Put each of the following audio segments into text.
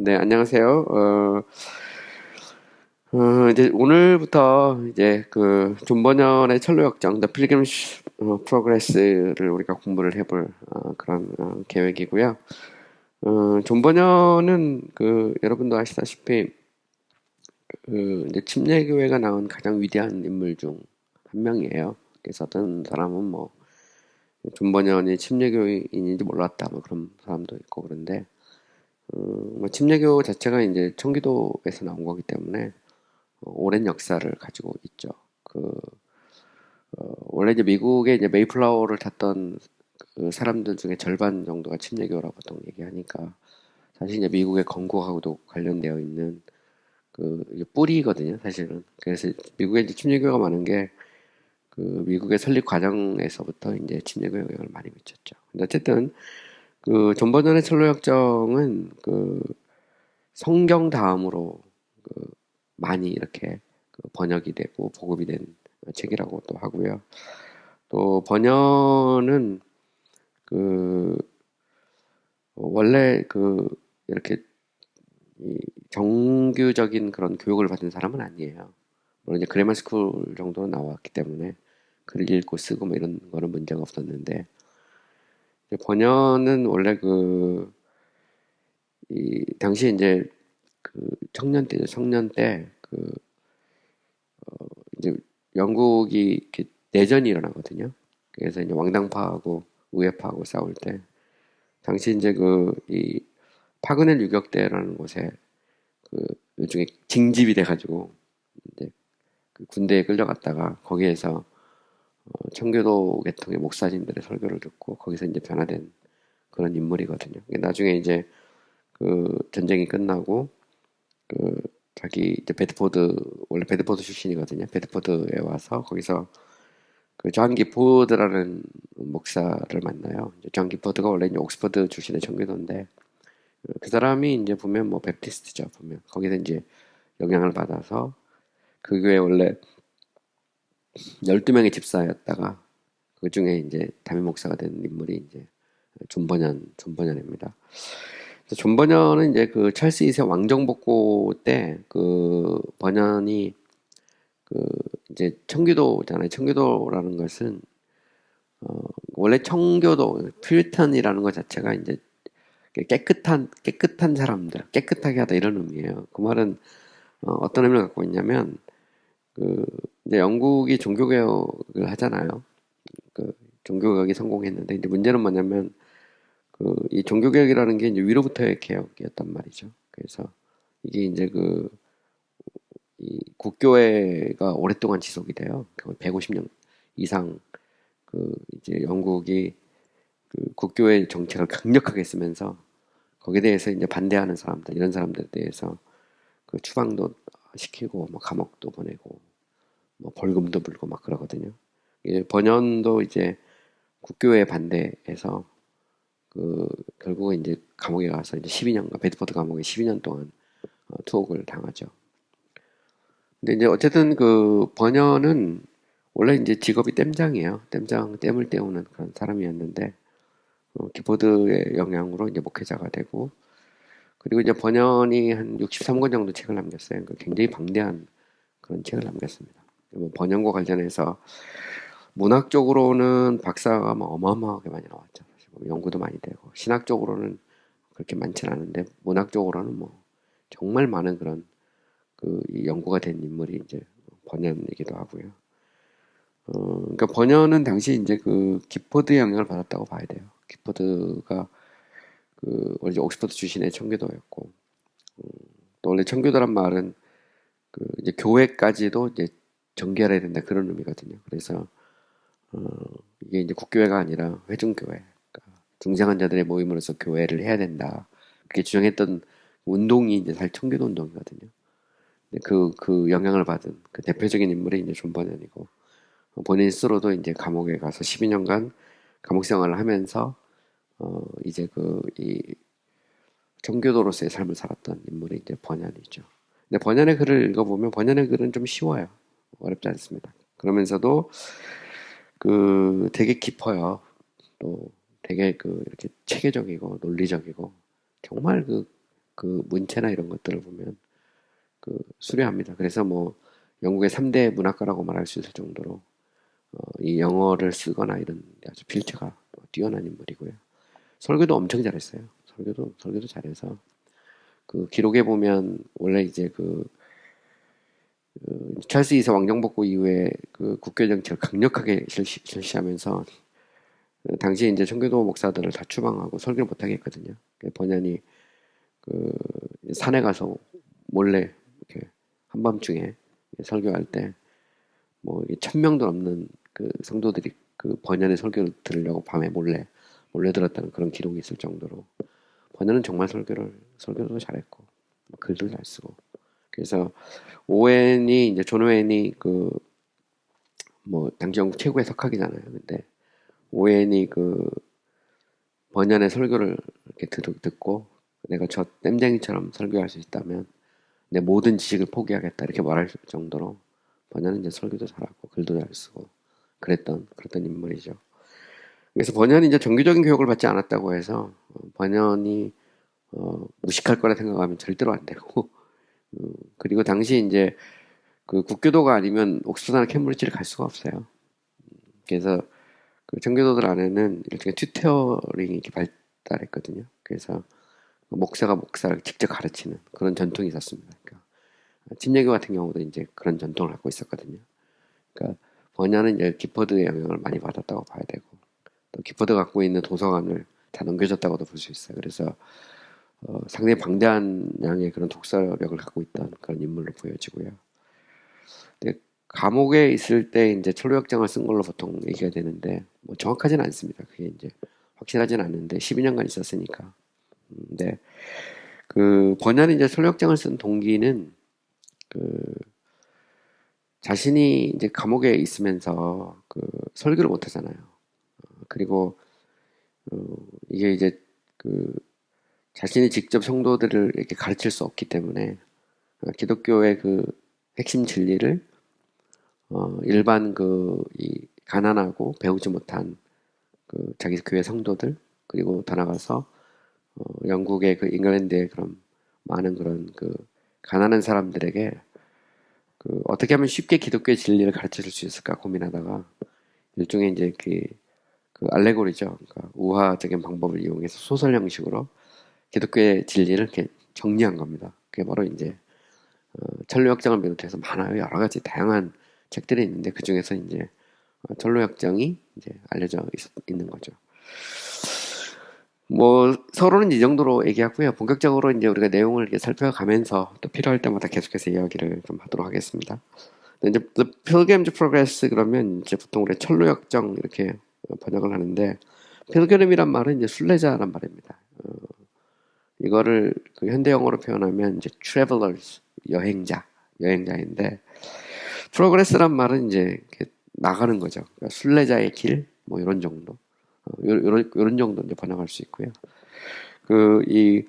네, 안녕하세요. 이제 오늘부터 이제 그 존 버년의 철로 역정, The Pilgrim's Progress를 우리가 공부를 해볼 그런 계획이고요. 존 버년은 그 여러분도 아시다시피 그 이제 침례교회가 낳은 가장 위대한 인물 중 한 명이에요. 그래서 어떤 사람은 뭐 존 버년이 침례교인인지 몰랐다 뭐 그런 사람도 있고 그런데 뭐 침례교 자체가 이제 청기도에서 나온 거기 때문에 오랜 역사를 가지고 있죠. 원래 이제 미국에 이제 메이플라워를 탔던 그 사람들 중에 절반 정도가 침례교라고 보통 얘기하니까 사실 이제 미국의 건국하고도 관련되어 있는 그 이게 뿌리거든요, 사실은. 그래서 미국에 이제 침례교가 많은 게 그 미국의 설립 과정에서부터 이제 침례교 영향을 많이 미쳤죠. 근데 어쨌든 그 존 버전의 철로 역정은 그 성경 다음으로 그 많이 이렇게 그 번역이 되고 보급이 된 책이라고도 하고요. 또 번역은 그 원래 그 이렇게 이 정규적인 그런 교육을 받은 사람은 아니에요. 물론 이제 그레마 스쿨 정도는 나왔기 때문에 글을 읽고 쓰고 뭐 이런 거는 문제가 없었는데 번역은 원래 그 이 당시 이제 그 청년 때죠. 청년 때그 이제 영국이 이렇게 내전이 일어나거든요. 그래서 이제 왕당파하고 우회파하고 싸울 때 당시 이제 그 이 파그넬 유격대라는 곳에 그 일종의 징집이 돼가지고 이제 그 군대에 끌려갔다가 거기에서 청교도 계통의 목사님들의 설교를 듣고 거기서 이제 변화된 그런 인물이거든요. 나중에 이제 그 전쟁이 끝나고 그 자기 이제 베드포드 원래 베드포드 출신이거든요. 베드포드에 와서 거기서 그 존 기포드라는 목사를 만나요. 이제 존 기포드가 원래 이제 옥스퍼드 출신의 청교도인데 그 사람이 이제 보면 뭐 베프티스트죠. 보면 거기서 이제 영향을 받아서 그 교회 원래 12명의 집사였다가 그 중에 이제 담임 목사가 된 인물이 이제 존 버년입니다. 존 버년은 이제 그 찰스 2세 왕정복고 때 그 버년이 그 이제 청교도잖아요. 청교도라는 것은 원래 청교도 퓨리탄이라는 것 자체가 이제 깨끗한 사람들, 깨끗하게 하다 이런 의미예요. 그 말은 떤 의미를 갖고 있냐면 그 이제 영국이 종교개혁을 하잖아요. 그 종교개혁이 성공했는데 이제 문제는 뭐냐면 그 이 종교개혁이라는 게 이제 위로부터의 개혁이었단 말이죠. 그래서 이게 이제 그 이 국교회가 오랫동안 지속이 돼요. 거의 150년 이상 그 이제 영국이 그 국교회 정책을 강력하게 쓰면서 거기에 대해서 이제 반대하는 사람들 이런 사람들에 대해서 그 추방도 시키고 뭐 감옥도 보내고 뭐 벌금도 물고 막 그러거든요. 이제 번연도 이제 국교회 반대해서 그 결국은 이제 감옥에 가서 이제 12년간 베드포드 감옥에 12년 동안 투옥을 당하죠. 근데 이제 어쨌든 그 번연은 원래 이제 직업이 댐장이에요. 댐을 때우는 그런 사람이었는데 기포드의 영향으로 이제 목회자가 되고 그리고 이제 번연이 한 63권 정도 책을 남겼어요. 그러니까 굉장히 방대한 그런 책을 남겼습니다. 뭐 번연과 관련해서 문학적으로는 박사가 뭐 어마어마하게 많이 나왔죠. 뭐 연구도 많이 되고 신학적으로는 그렇게 많지는 않은데 문학적으로는 뭐 정말 많은 그런 그 연구가 된 인물이 이제 번연이기도 하고요. 그러니까 번연은 당시 이제 그 기포드의 영향을 받았다고 봐야 돼요. 기포드가 그 원래 옥스퍼드 출신의 청교도였고 또 원래 청교도란 말은 그 이제 교회까지도 이제 정결해야 된다 그런 의미거든요. 그래서 어, 이게 이제 국교회가 아니라 회중교회, 그러니까 중생한 자들의 모임으로서 교회를 해야 된다. 그렇게 주장했던 운동이 이제 사실 청교도 운동이거든요. 그 영향을 받은 그 대표적인 인물이 이제 존 버년이고 본인 스스로도 이제 감옥에 가서 12년간 감옥 생활을 하면서 이제 그 이 청교도로서의 삶을 살았던 인물이 이제 번연이죠. 근데 번연의 글을 읽어보면 번연의 글은 좀 쉬워요. 어렵지 않습니다. 그러면서도 그 되게 깊어요. 또 되게 그 이렇게 체계적이고 논리적이고 정말 그 그 문체나 이런 것들을 보면 그 수려합니다. 그래서 뭐 영국의 3대 문학가라고 말할 수 있을 정도로 이 영어를 쓰거나 이런 아주 필체가 뛰어난 인물이고요. 설교도 엄청 잘했어요. 설교도 잘해서 그 기록에 보면 원래 이제 찰스 2세 왕정복구 이후에 그 국교 정책을 강력하게 실시하면서 당시에 이제 청교도 목사들을 다 추방하고 설교를 못하게 했거든요. 번연이 그 산에 가서 몰래 이렇게 한밤중에 설교할 때 뭐 1,000명도 넘는 그 성도들이 그 번연의 설교를 들으려고 밤에 몰래 들었다는 그런 기록이 있을 정도로 번연은 정말 설교도 잘했고 글도 잘 쓰고 그래서 오웬이 이제 존 오웬이 그 뭐 당시 영국 최고의 석학이잖아요. 근데 오웬이 그 번연의 설교를 이렇게 듣고 내가 저 땜쟁이처럼 설교할 수 있다면 내 모든 지식을 포기하겠다 이렇게 말할 정도로 번연은 이제 설교도 잘하고 글도 잘 쓰고 그랬던 인물이죠. 그래서 번연이 이제 정규적인 교육을 받지 않았다고 해서 번연이 무식할 거라 생각하면 절대로 안 되고 그리고 당시 이제 그 국교도가 아니면 옥스퍼드나 캠브리지를 갈 수가 없어요. 그래서 그 청교도들 안에는 일종의 튜터링이 이렇게 발달했거든요. 그래서 목사가 목사를 직접 가르치는 그런 전통이 있었습니다. 그러니까 침례교 같은 경우도 이제 그런 전통을 갖고 있었거든요. 그러니까 번연은 이제 기퍼드의 영향을 많이 받았다고 봐야 되고 또 기퍼드가 갖고 있는 도서관을 다 넘겨줬다고도 볼 수 있어요. 그래서 상당히 방대한 양의 그런 독서력을 갖고 있던 그런 인물로 보여지고요. 근데 감옥에 있을 때 이제 철로역정을 쓴 걸로 보통 얘기가 되는데 뭐 정확하지는 않습니다. 그게 이제 확실하진 않는데 12년간 있었으니까. 근데 그 번연이 이제 철로역정을 쓴 동기는 그 자신이 이제 감옥에 있으면서 그 설교를 못 하잖아요. 그리고 이게 이제 그 자신이 직접 성도들을 이렇게 가르칠 수 없기 때문에 기독교의 그 핵심 진리를 일반 이 가난하고 배우지 못한 그 자기 교회 성도들 그리고 더 나가서 영국의 그 잉글랜드의 그런 많은 그런 그 가난한 사람들에게 그 어떻게 하면 쉽게 기독교의 진리를 가르쳐 줄 수 있을까 고민하다가 일종의 이제 그 알레고리죠. 그러니까 우화적인 방법을 이용해서 소설 형식으로 기독교의 진리를 이렇게 정리한 겁니다. 그게 바로 이제 철로역정을 비롯해서 많아요. 여러 가지 다양한 책들이 있는데 그 중에서 이제 철로역정이 이제 알려져 있는 거죠. 뭐 서로는 이 정도로 얘기하고요. 본격적으로 이제 우리가 내용을 이렇게 살펴가면서 또 필요할 때마다 계속해서 이야기를 좀 하도록 하겠습니다. 이제 The Pilgrim's Progress 그러면 이제 보통 우리 철로역정 이렇게 번역을 하는데 필그림이란 말은 이제 순례자란 말입니다. 이거를 그 현대 영어로 표현하면 이제 travelers 여행자인데 프로그레스란 말은 이제 나가는 거죠. 그러니까 순례자의 길 뭐 이런 정도. 요런 정도 이제 번역할 수 있고요. 이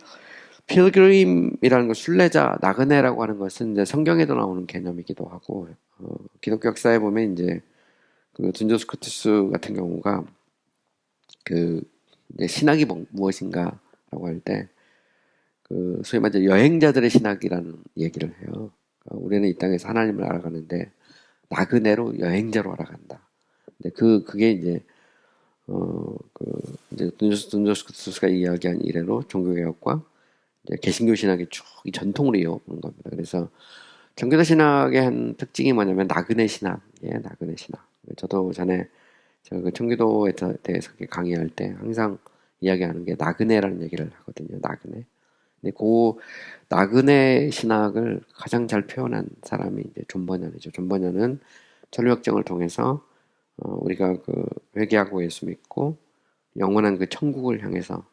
필그림이라는 거 순례자 나그네라고 하는 것은 이제 성경에도 나오는 개념이기도 하고 기독교 역사에 보면 이제 그 둔조 스코투스 같은 경우가 그 이제 신학이 무엇인가라고 할 때 그 소위 말해 여행자들의 신학이라는 얘기를 해요. 그러니까 우리는 이 땅에서 하나님을 알아가는데 나그네로 여행자로 알아간다. 근데 그게 이제 이제 둔조 스코투스가 이야기한 이래로 종교개혁과 이제 개신교 신학의 쭉 이 전통으로 이어오는 겁니다. 그래서 청교도 신학의 한 특징이 뭐냐면 나그네 신학, 나그네 신학. 저도 전에 제가 그 청교도에 대해서 강의할 때 항상 이야기하는 게 나그네라는 얘기를 하거든요. 나그네. 근데 그 나그네 신학을 가장 잘 표현한 사람이 이제 존 버년이죠. 존 버년은 철로역정을 통해서 우리가 그 회개하고 예수 믿고 영원한 그 천국을 향해서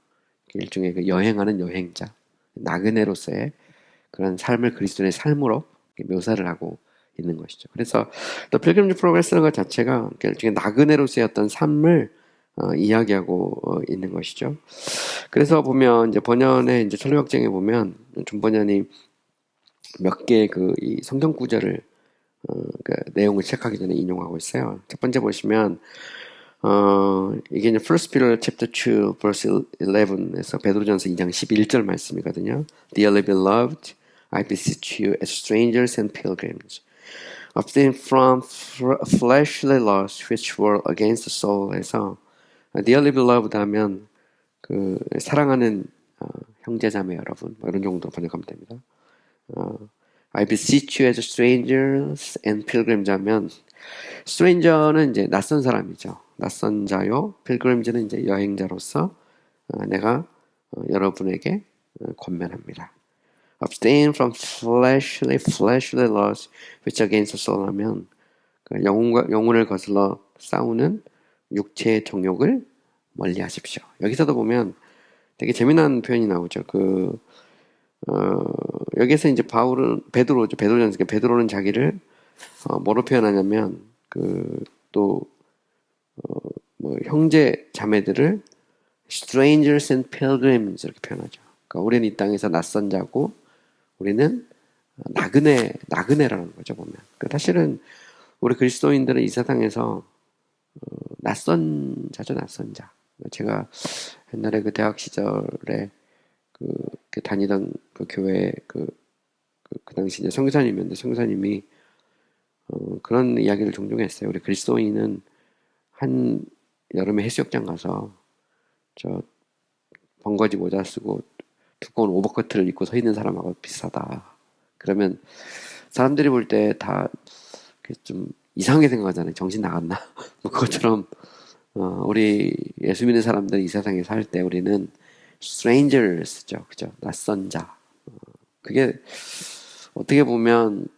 일종의 그 여행하는 여행자, 나그네로서의 그런 삶을 그리스도의 삶으로 묘사를 하고 있는 것이죠. 그래서 또 필그림즈 프로그레스라는 것 자체가 일종의 나그네로서의 어떤 삶을 이야기하고 있는 것이죠. 그래서 보면 이제 번연의 이제 철로역정에 보면 존 번연이 몇 개의 이 성경 구절을 그 내용을 시작하기 전에 인용하고 있어요. 첫 번째 보시면 이게 이제 First Peter chapter 2 verse 11에서 베드로전서 2장 11절 말씀이거든요. Dearly beloved, I beseech you as strangers and pilgrims, abstain from fleshly lusts which war against the soul에서 Dearly beloved 하면 그 사랑하는 형제자매 여러분 뭐 이런 정도 번역하면 됩니다. I beseech you as strangers and pilgrims 하면 stranger는 이제 낯선 사람이죠. 낯선 자요. pilgrims는 이제 여행자로서 내가 여러분에게 권면합니다. Abstain from fleshly lusts which against the soul 하면 영혼을 거슬러 싸우는 육체의 정욕을 멀리 하십시오. 여기서도 보면 되게 재미난 표현이 나오죠. 여기서 이제 베드로전서 베드로는 자기를 뭐로 표현하냐면 형제 자매들을 strangers and pilgrims 이렇게 표현하죠. 그러니까 우리는 이 땅에서 낯선 자고 우리는 나그네라는 거죠 보면. 그러니까 사실은 우리 그리스도인들은 이 세상에서 낯선 자죠, 낯선 자. 제가 옛날에 그 대학 시절에 다니던 그 교회 그 당시 이제 성교사님이었는데 성교사님이 그런 이야기를 종종 했어요. 우리 그리스도인은 한 여름에 해수욕장 가서 저 번거지 모자 쓰고 두꺼운 오버코트를 입고 서 있는 사람하고 비슷하다. 그러면 사람들이 볼 때 다 좀 이상하게 생각하잖아요. 정신 나갔나? 뭐 그것처럼 우리 예수 믿는 사람들이 이 세상에 살 때 우리는 strangers죠. 그죠? 낯선 자. 그게 어떻게 보면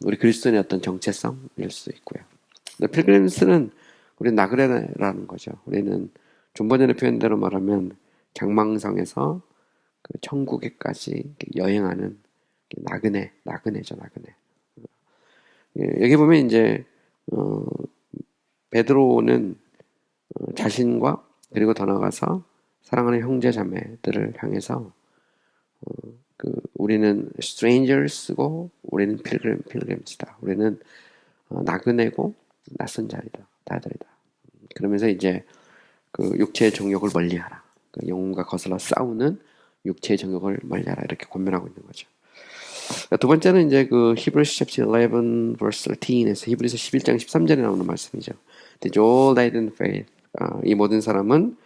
우리 그리스도인의 어떤 정체성일 수도 있고요. 근데 필그림스는 우리 나그네라는 거죠. 우리는 좀 전에 표현대로 말하면 장망성에서 그 천국에까지 여행하는 나그네죠, 나그네. 여기 보면 이제 베드로는 자신과 그리고 더 나아가서 사랑하는 형제 자매들을 향해서 우리는 strangers고 우리는 pilgrims다. 우리는 나그네고 낯선 자들이다. 그러면서 이제 그 육체의 정욕을 멀리하라. 그 영혼과 거슬러 싸우는 육체의 정욕을 멀리하라. 이렇게 권면하고 있는 거죠. 두 번째는 이제 그 Hebrews chapter 11 verse 13에서 히브리서 11장 13절에 나오는 말씀이죠. They all died in faith. 이 모든 사람은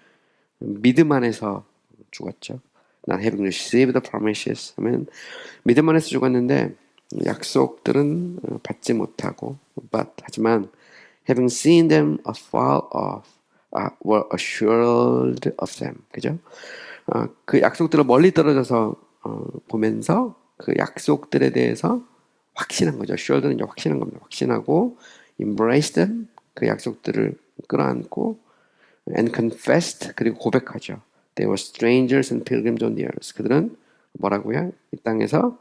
믿음 안에서 죽었죠. Not having received the promises 하면 믿음 안에서 죽었는데 약속들은 받지 못하고 하지만 having seen them afar off were assured of them. 그죠? 그 약속들을 멀리 떨어져서 보면서 그 약속들에 대해서 확신한 거죠. assured는 이제 확신한 겁니다. 확신하고 embraced them. 그 약속들을 끌어안고 and confessed 그리고 고백하죠. They were strangers and pilgrims on the earth. 그들은 뭐라고요? 이 땅에서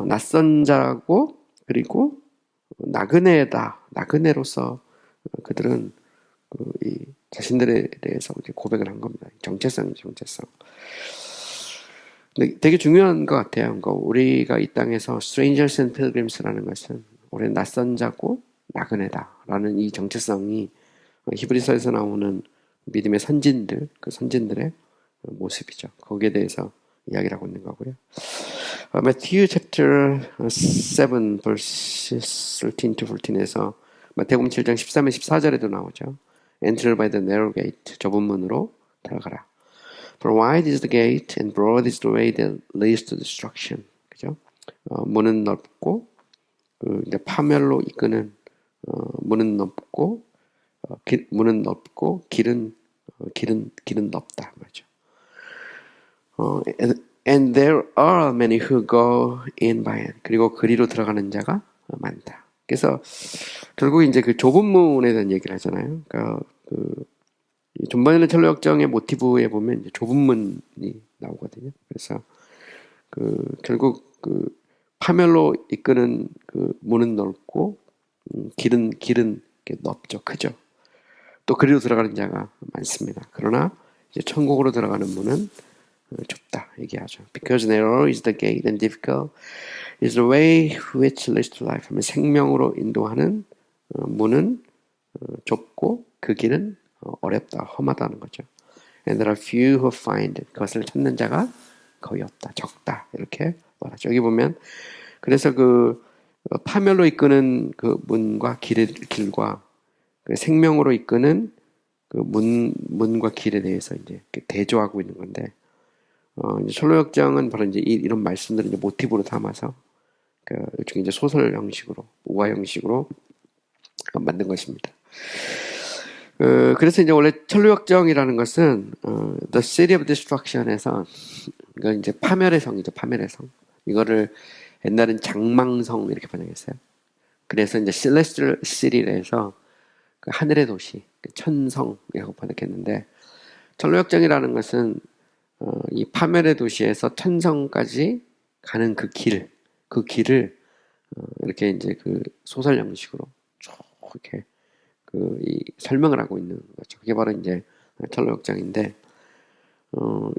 낯선 자고 그리고 나그네로서 그들은 이 자신들에 대해서 이렇게 고백을 한 겁니다. 정체성. 근데 되게 중요한 것 같아요. 그러니까 우리가 이 땅에서 strangers and pilgrims라는 것은 우리는 낯선 자고 나그네다라는 이 정체성이 히브리서에서 나오는 믿음의 선진들, 그 선진들의 모습이죠. 거기에 대해서 이야기를 하고 있는 거고요. Matthew chapter 7 verses 13 to 14에서 마태복음 7장 13에 14절에도 나오죠. Enter by the narrow gate. 좁은 문으로 들어가라. For wide is the gate and broad is the way that leads to destruction. 그죠? 문은 넓고 이제 파멸로 이끄는 문은 넓고 길은 넓다 말이죠. And there are many who go in by it. 그리고 그리로 들어가는 자가 많다. 그래서 결국 이제 그 좁은 문에 대한 얘기를 하잖아요. 그러니까 존 버닐의 첼로 역정의 모티브에 보면 이제 좁은 문이 나오거든요. 그래서 결국 파멸로 이끄는 문은 넓고 길은 넓죠, 크죠. 또 그리로 들어가는 자가 많습니다. 그러나 이제 천국으로 들어가는 문은 좁다 얘기하죠. Because narrow is the gate and difficult is the way which leads to life. 하면 생명으로 인도하는 문은 좁고 그 길은 어렵다, 험하다는 거죠. And there are few who find it. 그것을 찾는 자가 거의 없다, 적다 이렇게 말하죠. 여기 보면 그래서 그 파멸로 이끄는 그 문과 길과 그 생명으로 이끄는 그 문과 길에 대해서 이제 대조하고 있는 건데, 이제 철로역정은 바로 이제 이런 말씀들을 이제 모티브로 담아서 일종의 이제 소설 형식으로, 우화 형식으로 만든 것입니다. 그래서 이제 원래 철로역정이라는 것은 The City of Destruction에서 이건 이제 파멸의 성이죠, 파멸의 성. 이거를 옛날엔 장망성 이렇게 번역했어요. 그래서 이제 Celestial City에서 그 하늘의 도시, 그 천성이라고 번역했는데, 철로역정이라는 것은 이 파멸의 도시에서 천성까지 가는 그 길을 이렇게 이제 그 소설 형식으로 쭉 이렇게 이 설명을 하고 있는 거죠. 그게 바로 이제 철로역정인데,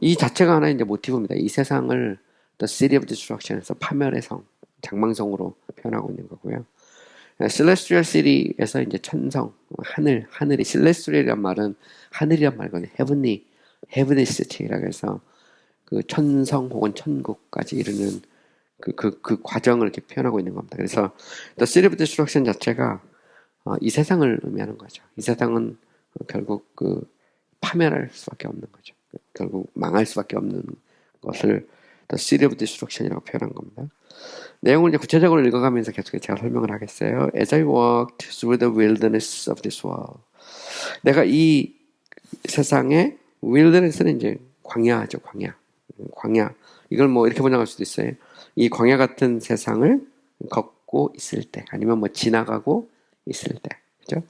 이 자체가 하나의 이제 모티브입니다. 이 세상을 The City of Destruction에서 파멸의 성, 장망성으로 표현하고 있는 거고요. Celestial City에서 이제 천성, 하늘이 Celestial이란 말은 하늘이란 말이거든요. Heavenly City라고 해서 그 천성 혹은 천국까지 이르는 그 과정을 이렇게 표현하고 있는 겁니다. 그래서 The City of Destruction 자체가 이 세상을 의미하는 거죠. 이 세상은 결국 파멸할 수밖에 없는 거죠. 결국 망할 수밖에 없는 것을 The City of Destruction이라고 표현한 겁니다. 내용을 이제 구체적으로 읽어가면서 계속 제가 설명을 하겠어요. As I walked through the wilderness of this world. 내가 이 세상의 wilderness는 이제 광야죠, 광야. 이걸 뭐 이렇게 번역할 수도 있어요. 이 광야 같은 세상을 걷고 있을 때, 아니면 뭐 지나가고 있을 때, 그죠?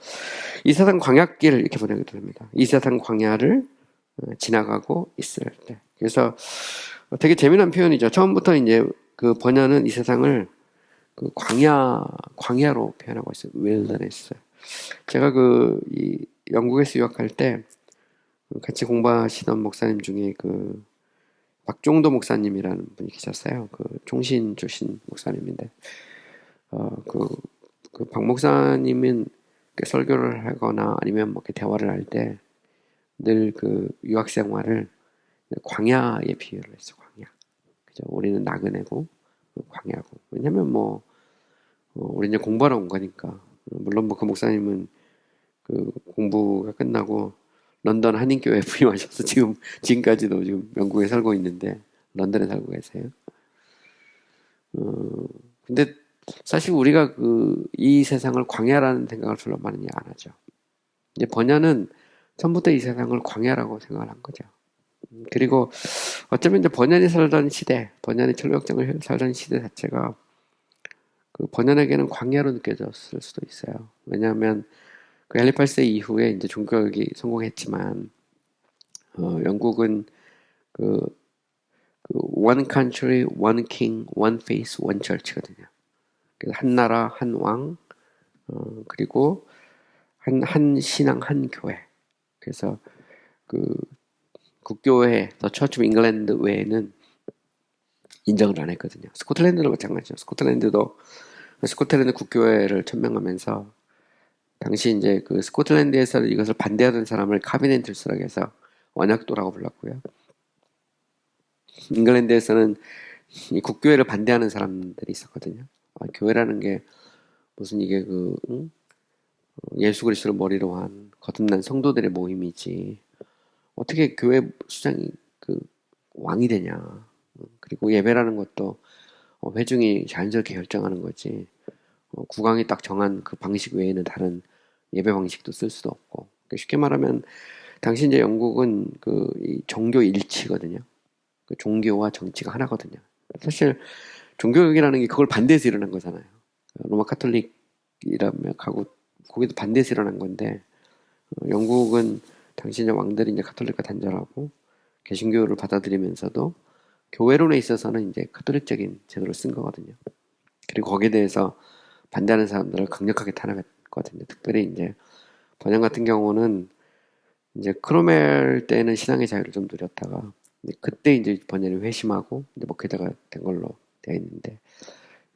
이 세상 광야길 이렇게 번역이 됩니다. 이 세상 광야를 지나가고 있을 때. 그래서 되게 재미난 표현이죠. 처음부터 이제 그 번역은 이 세상을 그 광야로 표현하고 있어요. wilderness. 제가 이 영국에서 유학할 때 같이 공부하시던 목사님 중에 그 박종도 목사님이라는 분이 계셨어요. 그 총신 출신 목사님인데, 그 박 목사님은 설교를 하거나 아니면 뭐 대화를 할 때 늘 그 유학 생활을 광야에 비유를 했어. 광야. 그죠? 우리는 나그네고 광야고. 왜냐면 우리 이제 공부하러 온 거니까. 물론 그 목사님은 그 공부가 끝나고 런던 한인교회에 부임하셔서 지금까지도 지금 영국에 살고 있는데, 런던에 살고 계세요. 근데 사실 우리가 이 세상을 광야라는 생각을 별로 많이 안 하죠. 이제 번야는 처음부터 이 세상을 광야라고 생각을 한 거죠. 그리고 어쩌면 이제 번연이 철로역정을 살던 시대 자체가 그 번연에게는 광야로 느껴졌을 수도 있어요. 왜냐하면 그 헨리 8세 이후에 이제 종교개혁이 성공했지만, 영국은 그 one country, one king, one faith, one church거든요. 그래서 한 나라, 한 왕, 그리고 한 신앙, 한 교회. 그래서 국교회, 더 처치 오브 잉글랜드 외에는 인정을 안 했거든요. 스코틀랜드도 마찬가지죠. 스코틀랜드 국교회를 천명하면서 당시 이제 그 스코틀랜드에서 이것을 반대하던 사람을 카비넨틀스라고 해서 원약도라고 불렀고요. 잉글랜드에서는 이 국교회를 반대하는 사람들이 있었거든요. 교회라는 게 무슨 이게 예수 그리스도를 머리로 한 거듭난 성도들의 모임이지 어떻게 교회 수장이 왕이 되냐. 그리고 예배라는 것도 회중이 자연스럽게 결정하는 거지. 국왕이 딱 정한 그 방식 외에는 다른 예배 방식도 쓸 수도 없고. 쉽게 말하면 당시 이제 영국은 이 종교 일치거든요. 그 종교와 정치가 하나거든요. 사실 종교개혁이라는 게 그걸 반대해서 일어난 거잖아요. 로마 카톨릭이라면 거기도 반대해서 일어난 건데, 영국은 당시 이제 왕들이 이제 카톨릭과 단절하고 개신교를 받아들이면서도 교회론에 있어서는 이제 카톨릭적인 제도를 쓴 거거든요. 그리고 거기에 대해서 반대하는 사람들을 강력하게 탄압했거든요. 특별히 이제 번영 같은 경우는 이제 크로멜 때는 신앙의 자유를 좀 누렸다가 그때 이제 번연이 회심하고 이제 목회자가 된 걸로 되어 있는데,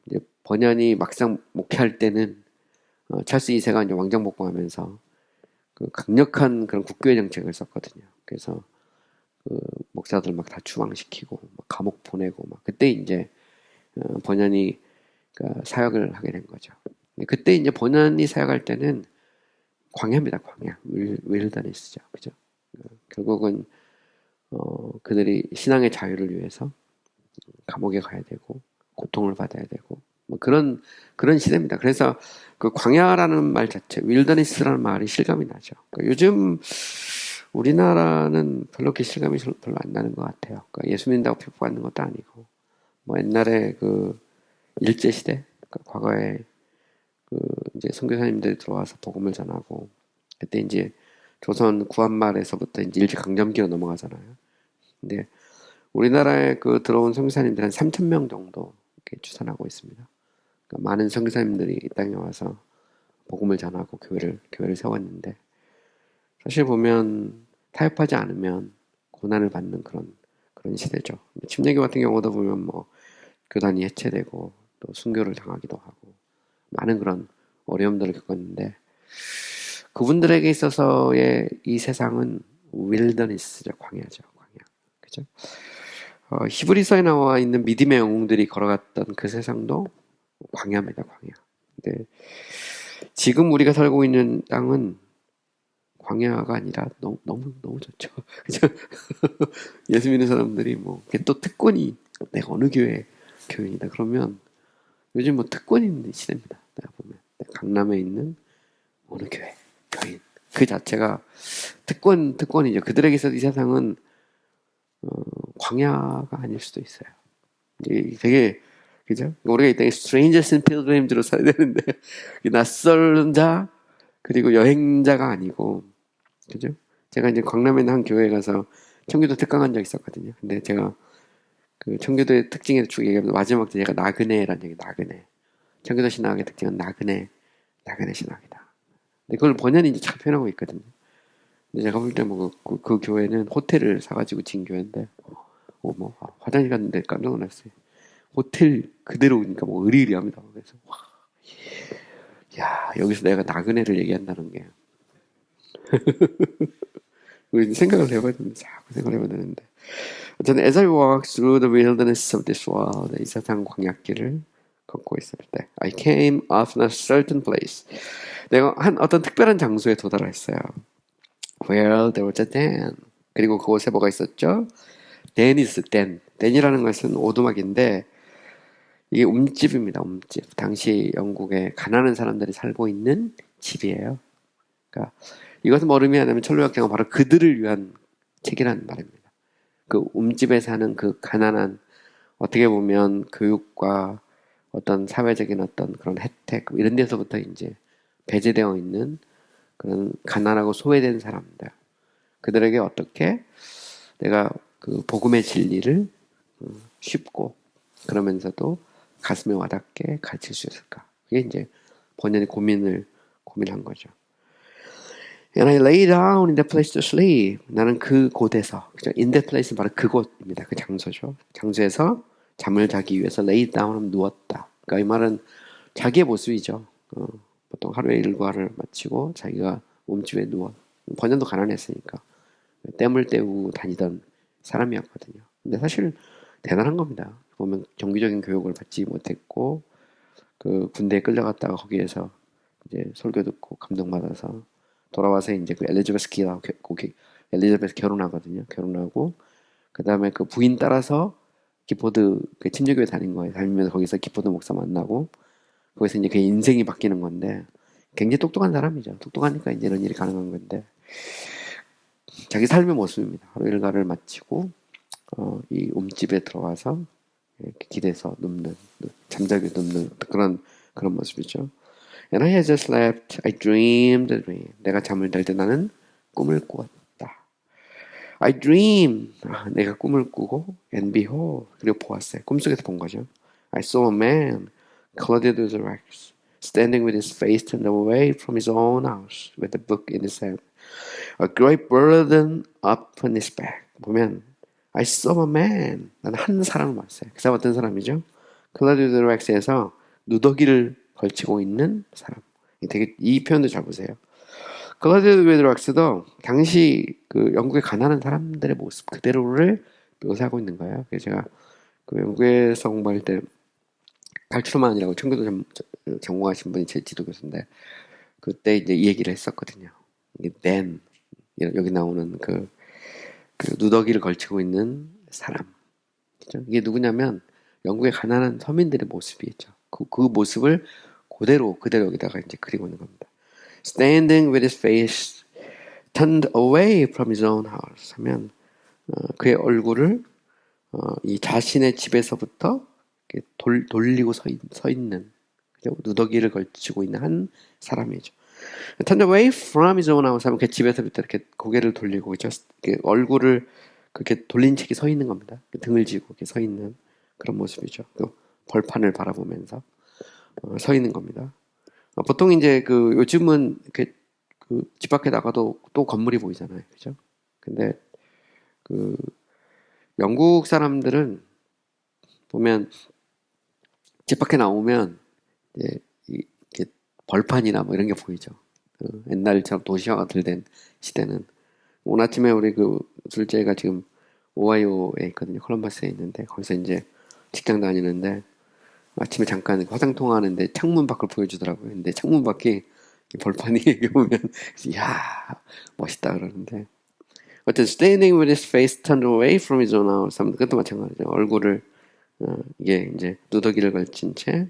이제 번연이 막상 목회할 때는 찰스 2세가 이제 왕정 복종하면서 그 강력한 그런 국교의 정책을 썼거든요. 그래서 그 목사들 막 다 추방시키고 막 감옥 보내고 막 그때 이제 본연이 그러니까 사역을 하게 된 거죠. 그때 이제 본연이 사역할 때는 광야입니다. 광야, 윌더니스죠. 그죠? 결국은 그들이 신앙의 자유를 위해서 감옥에 가야 되고 고통을 받아야 되고 뭐 그런 시대입니다. 그래서 그 광야라는 말 자체, 윌더니스라는 말이 실감이 나죠. 그러니까 요즘 우리나라는 별로 그렇게 실감이 별로 안 나는 것 같아요. 그러니까 예수 믿는다고 핍박받는 것도 아니고 뭐 옛날에 그 일제 시대, 그러니까 과거에 그 이제 선교사님들이 들어와서 복음을 전하고 그때 이제 조선 구한말에서부터 이제 일제 강점기로 넘어가잖아요. 근데 우리나라에 그 들어온 선교사님들 한 3천 명 정도 이렇게 추산하고 있습니다. 그러니까 많은 선교사님들이 이 땅에 와서 복음을 전하고 교회를 세웠는데 사실 보면 타협하지 않으면 고난을 받는 그런 시대죠. 침례교 같은 경우도 보면 뭐 교단이 해체되고 또 순교를 당하기도 하고 많은 그런 어려움들을 겪었는데 그분들에게 있어서의 이 세상은 윌더니스죠. 광야죠. 광야. 그죠? 히브리서에 나와 있는 믿음의 영웅들이 걸어갔던 그 세상도 광야입니다. 광야. 근데 지금 우리가 살고 있는 땅은 광야가 아니라 너무 좋죠. 그죠? 예수 믿는 사람들이 뭐, 또 특권이, 내가 어느 교인이다. 그러면 요즘 뭐 특권이 있는 시대입니다. 내가 보면. 강남에 있는 어느 교인. 그 자체가 특권이죠. 그들에게 있어서 이 세상은, 광야가 아닐 수도 있어요. 되게, 그죠? 우리가 이 땅에 strangers and pilgrims로 살아야 되는데, 낯선 자, 그리고 여행자가 아니고, 그죠? 제가 이제 강남에 있는 한 교회에 가서 청교도 특강한 적 있었거든요. 근데 제가 그 청교도의 특징에 쭉 얘기하면서 마지막 때 제가 나그네라는 얘기, 나그네. 청교도 신학의 특징은 나그네 신학이다. 근데 그걸 번연히 이제 잘 표현하고 있거든요. 근데 제가 볼 때 뭐 그 교회는 호텔을 사가지고 진 교회인데, 화장실 갔는데 깜짝 놀랐어요. 호텔 그대로 오니까 뭐 의리의리합니다. 그래서 야 여기서 내가 나그네를 얘기한다는 게 생각을 해봐야 되는데 자꾸 생각을 해봐야 되는데 어쨌든 as I walk through the wilderness of this world 이 세상 광야길을 걷고 있을 때 I came off a certain place 내가 한 어떤 특별한 장소에 도달했어요. Where there was a den 그리고 그곳에 뭐가 있었죠? 데니스 댄. 댄이라는 것은 오두막인데 이게 움집입니다. 움집. 당시 영국에 가난한 사람들이 살고 있는 집이에요. 그러니까 이것은 뭐 의미하냐면 천로역정은 바로 그들을 위한 책이라는 말입니다. 그 움집에 사는 그 가난한 어떻게 보면 교육과 어떤 사회적인 어떤 그런 혜택 이런 데서부터 이제 배제되어 있는 그런 가난하고 소외된 사람들 그들에게 어떻게 내가 그 복음의 진리를 쉽고 그러면서도 가슴에 와닿게 가르칠 수 있을까? 그게 이제 본연의 고민한 거죠. And I lay down in the place to sleep. 나는 그 곳에서, 그죠? In that place는 바로 그곳입니다. 그 장소죠. 장소에서 잠을 자기 위해서 lay down 하면 누웠다. 그러니까 이 말은 자기의 모습이죠. 보통 하루의 일과를 마치고 자기가 몸집에 누워. 번연도 가난했으니까. 땜을 때우고 다니던 사람이었거든요. 근데 사실 대단한 겁니다. 보면 정규적인 교육을 받지 못했고 그 군대에 끌려갔다가 거기에서 이제 설교 듣고 감동받아서 돌아와서 이제 그 엘리자베스 키하고 엘리자베스 결혼하거든요. 결혼하고 그 다음에 그 부인 따라서 기포드 그 침례교회 다닌 거예요. 다니면서 거기서 기포드 목사 만나고 거기서 이제 그 인생이 바뀌는 건데 굉장히 똑똑한 사람이죠. 똑똑하니까 이제 이런 일이 가능한 건데 자기 삶의 모습입니다. 하루 일과를 마치고 이 움집에 들어와서 이렇게 기대서 눕는 잠자기 눕는 그런 모습이죠. And I had just slept. I dreamed a dream. 내가 잠을 잘 때 나는 꿈을 꾸었다. I dreamed. 내가 꿈을 꾸고 and behold. 그리고 보았어요. 꿈속에서 본 거죠. I saw a man clothed with rags, standing with his face turned away from his own house, with a book in his hand. A great burden upon his back. 보면 I saw a man. 나는 한 사람을 봤어요. 그 사람 어떤 사람이죠? 클라우디오 드락스에서 누더기를 걸치고 있는 사람. 되게 이 표현도 잘 보세요. 거드 웨드락스도 당시 그 영국의 가난한 사람들의 모습 그대로를 묘사하고 있는 거예요. 그래서 제가 그 영국에서 공부할 때 칼트루만이라고 청교도 전공하신 분이 제 지도 교수인데 그때 이제 이 얘기를 했었거든요. 이게 then 여기 나오는 그 누더기를 걸치고 있는 사람. 그죠? 이게 누구냐면 영국의 가난한 서민들의 모습이었죠. 그 모습을 그대로 여기다가 이제 그리고 있는 겁니다. Standing with his face turned away from his own house 하면 그의 얼굴을 이 자신의 집에서부터 이렇게 돌리고 서 있는 그죠? 누더기를 걸치고 있는 한 사람이죠. Turned away from his own house 하면 그 집에서부터 이렇게 고개를 돌리고 그죠? 얼굴을 그렇게 돌린 채 서 있는 겁니다. 등을 지고 이렇게 서 있는 그런 모습이죠. 그 벌판을 바라보면서 서 있는 겁니다. 보통 이제 그 요즘은 이렇게 그 집 밖에 나가도 또 건물이 보이잖아요. 그죠? 근데 그 영국 사람들은 보면 집 밖에 나오면 이제 이렇게 벌판이나 뭐 이런 게 보이죠. 옛날처럼 도시화가 덜 된 시대는 오늘 아침에 우리 그 둘째가 지금 오하이오에 있거든요. 콜럼버스에 있는데 거기서 이제 직장 다니는데 아침에 잠깐 화상 통화하는데 창문 밖을 보여주더라고요. 근데 창문 밖이 벌판이 보면 이야 멋있다 그러는데 어쨌든 standing with his face turned away from his own house 하면 그것도 마찬가지죠. 얼굴을 이게 이제 누더기를 걸친 채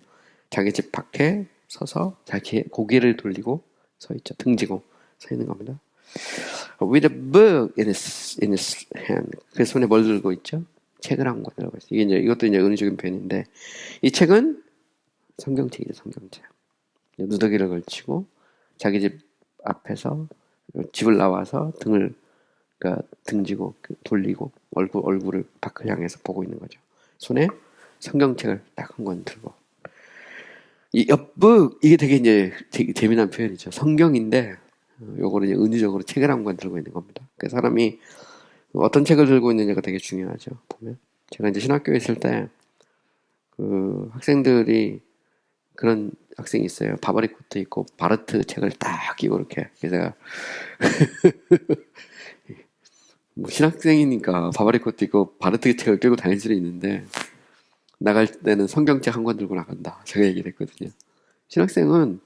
자기 집 밖에 서서 자기 고개를 돌리고 서 있죠. 등지고 서 있는 겁니다. With a book in his hand. 그 손에 뭘 들고 있죠? 책을 한 권 들고 있어요. 이것도 이제 은유적인 표현인데 이 책은 성경책이죠. 성경책. 누더기를 걸치고 자기 집 앞에서 집을 나와서 등을 그러니까 등지고 돌리고 얼굴을 밖을 향해서 보고 있는 거죠. 손에 성경책을 딱 한 권 들고 이 옆북 이게 되게 재미난 표현이죠. 성경인데 요거를 이제 은유적으로 책을 한 권 들고 있는 겁니다. 그 사람이 어떤 책을 들고 있느냐가 되게 중요하죠. 보면 제가 이제 신학교에 있을 때 그 학생들이 그런 학생이 있어요. 바바리 코트 입고 바르트 책을 딱 끼고 이렇게 그래서 뭐 신학생이니까 바바리 코트 입고 바르트 책을 끼고 다닐 수도 있는데 나갈 때는 성경책 한 권 들고 나간다. 제가 얘기를 했거든요. 신학생은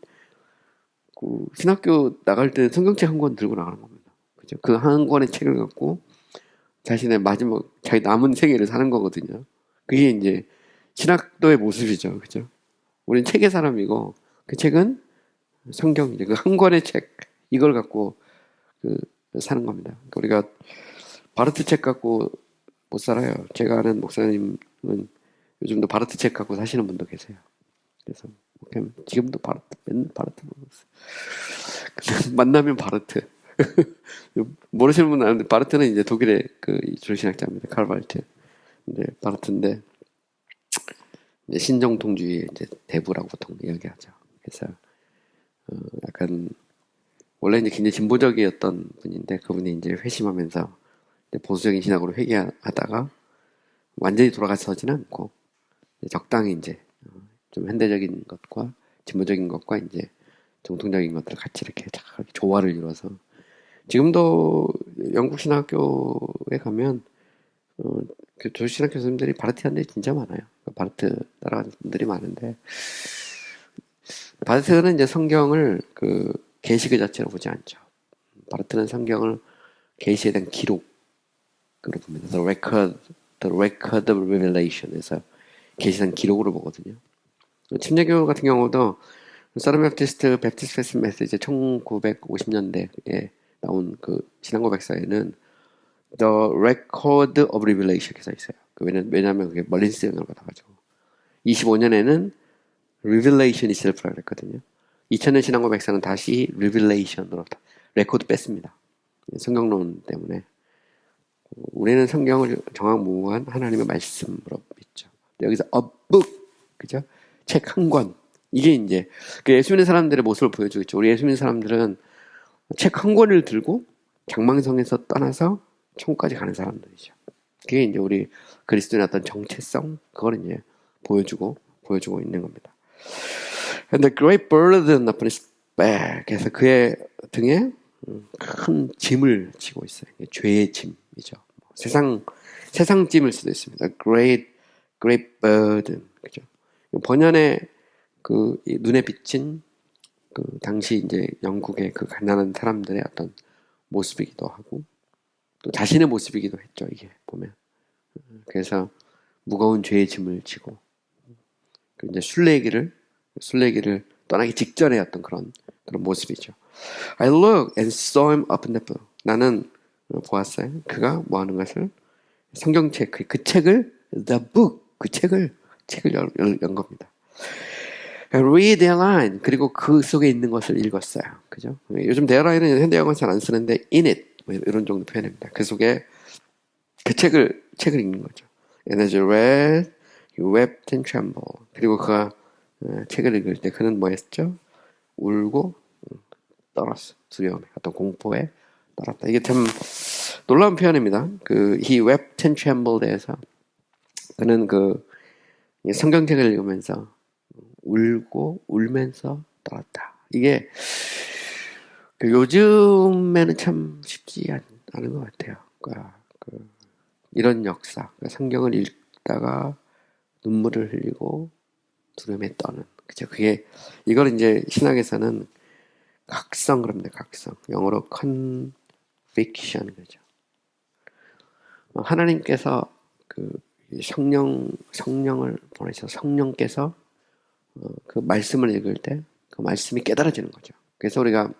그 신학교 나갈 때는 성경책 한 권 들고 나가는 겁니다. 그죠? 그 한 권의 책을 갖고 자신의 마지막 자기 남은 생애를 사는 거거든요. 그게 이제 신학도의 모습이죠. 그죠? 우린 책의 사람이고 그 책은 성경이죠. 그 한 권의 책 이걸 갖고 그 사는 겁니다. 그러니까 우리가 바르트 책 갖고 못 살아요. 제가 아는 목사님은 요즘도 바르트 책 갖고 사시는 분도 계세요. 그래서 지금도 맨날 바르트 보고 있어요. 만나면 바르트. 모르시는 분은 아는데 바르트는 이제 독일의 그 주류신학자입니다. 칼 바르트. 근데 바르트인데 이제 신정통주의의 이제 대부라고 보통 이야기하죠. 그래서 약간 원래 이제 굉장히 진보적이었던 분인데 그분이 이제 회심하면서 이제 보수적인 신학으로 회귀하다가 완전히 돌아가서지는 않고 적당히 이제 좀 현대적인 것과 진보적인 것과 이제 정통적인 것들을 같이 이렇게 조화를 이루어서 지금도 영국 신학교에 가면 그 조신학 교수님들이 바르트한테 진짜 많아요. 바르트 따라가는 분들이 많은데 바르트는 이제 성경을 그 계시 그 자체로 보지 않죠. 바르트는 성경을 계시에 대한 기록으로 봅니다. The record of Revelation에서 계시에 대한 기록으로 보거든요. 침례교 같은 경우도 서른 베프티스트 베프티스트 메시지 1950년대에 나온 그 신앙고백서에는 The Record of Revelation 이렇게 써 있어요. 왜냐하면 그게 멀린스 영향을 받아가지고 25년에는 Revelation itself라고 그랬거든요. 2000년 신앙고백서는 다시 Revelation으로 레코드 뺐습니다. 성경론 때문에 우리는 성경을 정확무한 하나님의 말씀으로 믿죠. 여기서 a book 그죠? 책 한 권 이게 이제 그 예수 믿는 사람들의 모습을 보여주고 있죠. 우리 예수 믿는 사람들은 책 한 권을 들고 장망성에서 떠나서 천국까지 가는 사람들이죠. 그게 이제 우리 그리스도인의 어떤 정체성 그걸 이제 보여주고 있는 겁니다. And the great burden upon his back. 그래서 그의 등에 큰 짐을 지고 있어요. 죄의 짐이죠. 세상 짐을 수도 있습니다. Great burden. 그죠? 번연의 눈에 비친 당시 이제 영국의 그 가난한 사람들의 어떤 모습이기도 하고, 또 자신의 모습이기도 했죠, 이게 보면. 그래서 무거운 죄의 짐을 지고, 이제 순례길을 떠나기 직전의 어떤 그런 모습이죠. I looked and saw him open the book. 나는 보았어요. 그가 뭐 하는 것을, 성경책, 그 책을, the book, 그 책을 연 겁니다. Read their line. 그리고 그 속에 있는 것을 읽었어요. 그죠? 요즘 their line은 현대 영어는 잘 안 쓰는데, in it. 뭐 이런 정도 표현입니다. 그 속에 그 책을 읽는 거죠. And as you read, you wept and trembled. 그리고 그가 책을 읽을 때 그는 뭐 했죠? 울고 떨었어. 두려움에, 어떤 공포에 떨었다. 이게 참 놀라운 표현입니다. he wept and trembled에서 그는 성경책을 읽으면서 울고 울면서 떨었다. 이게 요즘에는 참 쉽지 않은 것 같아요. 이런 역사, 성경을 읽다가 눈물을 흘리고 두려움에 떠는, 그죠? 이걸 이제 신학에서는 각성 그럽니다. 각성. 영어로 conviction, 그죠? 하나님께서 성령을 보내셔서 성령께서 그 말씀을 읽을 때 그 말씀이 깨달아지는 거죠. 그래서 우리가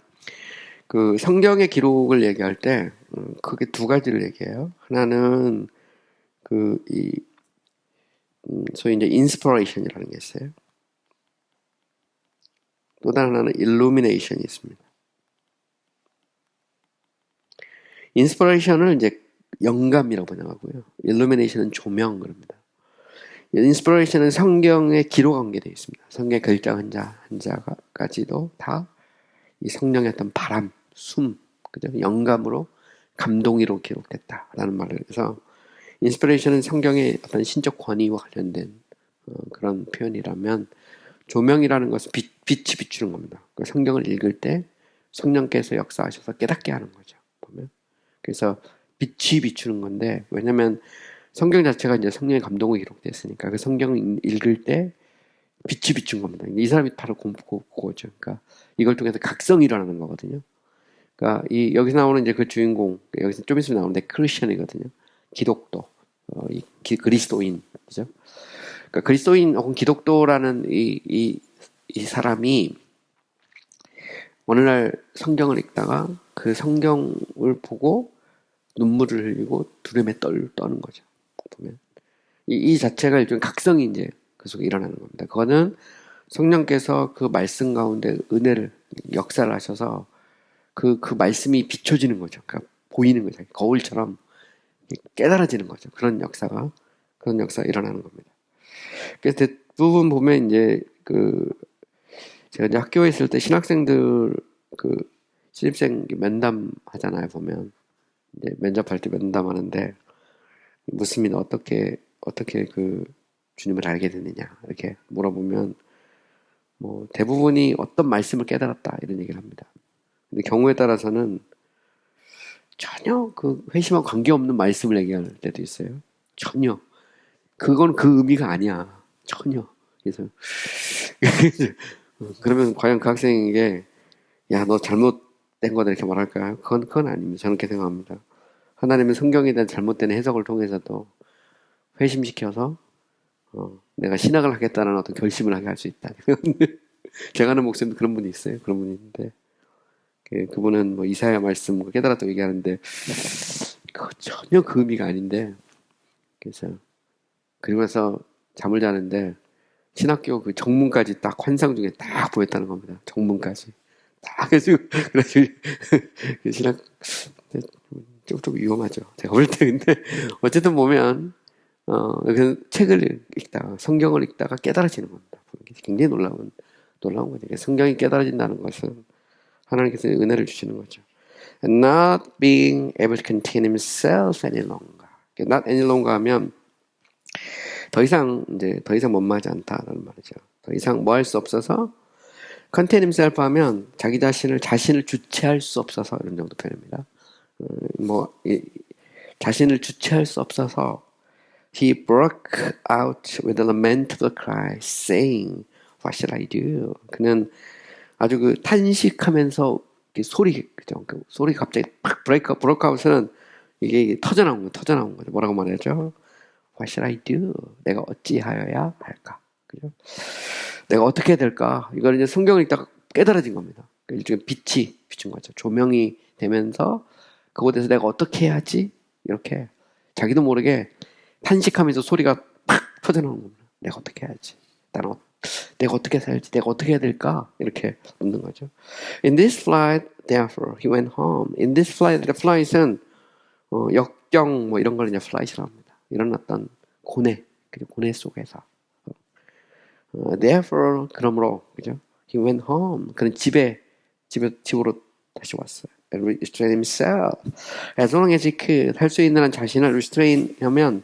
성경의 기록을 얘기할 때 크게 두 가지를 얘기해요. 하나는 소위 이제 인스피레이션이라는 게 있어요. 또 다른 하나는 일루미네이션이 있습니다. 인스피레이션을 이제 영감이라고 번역하고요. 일루미네이션은 조명 그럽니다. 인스피레이션은 성경에 기록한 게 되어 있습니다. 성경의 글자 한자까지도 다 이 성령의 어떤 바람, 숨, 그죠? 영감으로 감동으로 기록됐다라는 말을 해서 인스피레이션은 성경의 어떤 신적 권위와 관련된 그런 표현이라면 조명이라는 것은 빛이 비추는 겁니다. 성경을 읽을 때 성령께서 역사하셔서 깨닫게 하는 거죠. 보면 그래서 빛이 비추는 건데 왜냐하면 성경 자체가 이제 성령의 감동으로 기록됐으니까 그 성경을 읽을 때 빛이 비춘 겁니다. 이 사람이 바로 그거죠. 그러니까 이걸 통해서 각성이 일어나는 거거든요. 그러니까 여기서 나오는 이제 그 주인공, 여기서 좀 있으면 나오는데 크리스천이거든요. 기독도, 그리스도인, 그죠? 그러니까 그리스도인 혹은 기독도라는 이 사람이 어느 날 성경을 읽다가 그 성경을 보고 눈물을 흘리고 두려움에 떠는 거죠. 보면 이 자체가 일종의 각성이 이제 그 속에 일어나는 겁니다. 그거는 성령께서 그 말씀 가운데 은혜를 역사를 하셔서 그 말씀이 비춰지는 거죠. 그러니까 보이는 거죠. 거울처럼 깨달아지는 거죠. 그런 역사가 일어나는 겁니다. 그래서 대부분 보면 이제 제가 이제 학교에 있을 때 신학생들 신입생 면담 하잖아요. 보면 이제 면접할 때 면담하는데 묻습니다. 어떻게 주님을 알게 됐느냐 이렇게 물어보면 뭐 대부분이 어떤 말씀을 깨달았다 이런 얘기를 합니다. 근데 경우에 따라서는 전혀 회심하고 관계없는 말씀을 얘기할 때도 있어요. 전혀 그건 그 의미가 아니야. 전혀. 그래서 그러면 과연 그 학생에게 야 너 잘못된 거다 이렇게 말할까요? 그건 아닙니다. 저는 그렇게 생각합니다. 하나님은 성경에 대한 잘못된 해석을 통해서도 회심시켜서 내가 신학을 하겠다는 어떤 결심을 하게 할 수 있다. 제가 아는 목사님도 그런 분이 있어요. 그런 분이 있는데 그분은 뭐 이사야 말씀 깨달았다고 얘기하는데 전혀 그 의미가 아닌데 그래서 그리고 나서 잠을 자는데 신학교 그 정문까지 딱 환상 중에 딱 보였다는 겁니다. 정문까지 딱 해가지고 그래서 신학 좀 위험하죠. 제가 볼 때 근데 어쨌든 보면 그 책을 읽다가 성경을 읽다가 깨달아지는 겁니다. 굉장히 놀라운 거죠. 성경이 깨달아진다는 것은 하나님께서 은혜를 주시는 거죠. And not being able to contain himself any longer. Not any longer 하면 더 이상 원망하지 않다라는 말이죠. 더 이상 뭐 할 수 없어서 contain himself 하면 자신을 주체할 수 없어서 이런 정도 표현입니다. 자신을 주체할 수 없어서 he broke out with a lamentable cry, saying, "What shall I do?" 그는 아주 그 탄식하면서 그죠? 그 소리 갑자기 팍 broke out은 이게 터져 나온 거죠. 뭐라고 말하죠? What shall I do? 내가 어찌하여야 할까? 그죠? 내가 어떻게 해야 될까? 이걸 이제 성경을 읽다가 깨달아진 겁니다. 일종의 빛이 비춘 거죠. 조명이 되면서 그곳에서 내가 어떻게 해야지? 이렇게 자기도 모르게 탄식하면서 소리가 팍 터져 나오는 겁니다. 내가 어떻게 해야지? 내가 어떻게 살지? 내가 어떻게 해야 될까? 이렇게 묻는 거죠. In this flight, therefore, he went home. In this flight, the flight은 역경 뭐 이런 걸 이제 flight이라고 합니다. 이런 어떤 고뇌 속에서. Therefore, 그러므로, 그죠? He went home. 그는 집으로 다시 왔어요. And restrain himself. As long as he could. 할 수 있는 한 자신을 restrain 하면,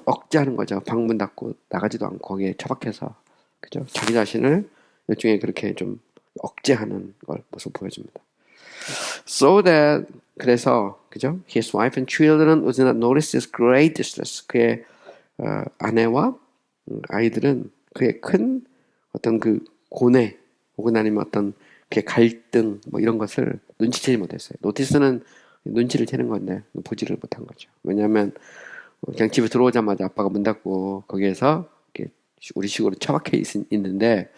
억제하는 거죠. 방문 닫고 나가지도 않고 거기에 처박혀서. 그죠? 자기 자신을 일종의 그렇게 좀 억제하는 걸 모습 보여줍니다. So that, 그래서, 그죠? His wife and children would not notice this great distress. 그의 아내와 아이들은 그의 큰 어떤 그 고뇌 혹은 아니면 어떤 그의 갈등 뭐 이런 것을 눈치채지 못했어요. 노티스는 눈치를 채는 건데 보지를 못한 거죠. 왜냐하면 그냥 집에 들어오자마자 아빠가 문 닫고 거기에서 이렇게 우리식으로 처박혀 있는데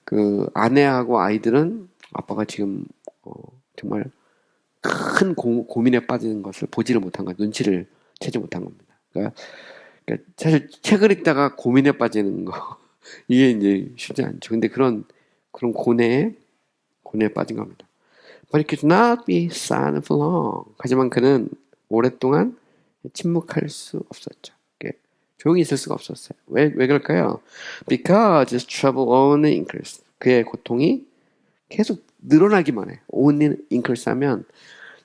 그 아내하고 아이들은 아빠가 지금 정말 큰 고민에 빠지는 것을 보지를 못한 거예요. 눈치를 채지 못한 겁니다. 그러니까 사실 책을 읽다가 고민에 빠지는 거 이게 이제 쉽지 않죠. 근데 그런 고뇌에 빠진 겁니다. But he could not be silent for long. 하지만 그는 오랫동안 침묵할 수 없었죠. 조용히 있을 수가 없었어요. 왜 그럴까요? Because his trouble only increased. 그의 고통이 계속 늘어나기만 해. only increase 하면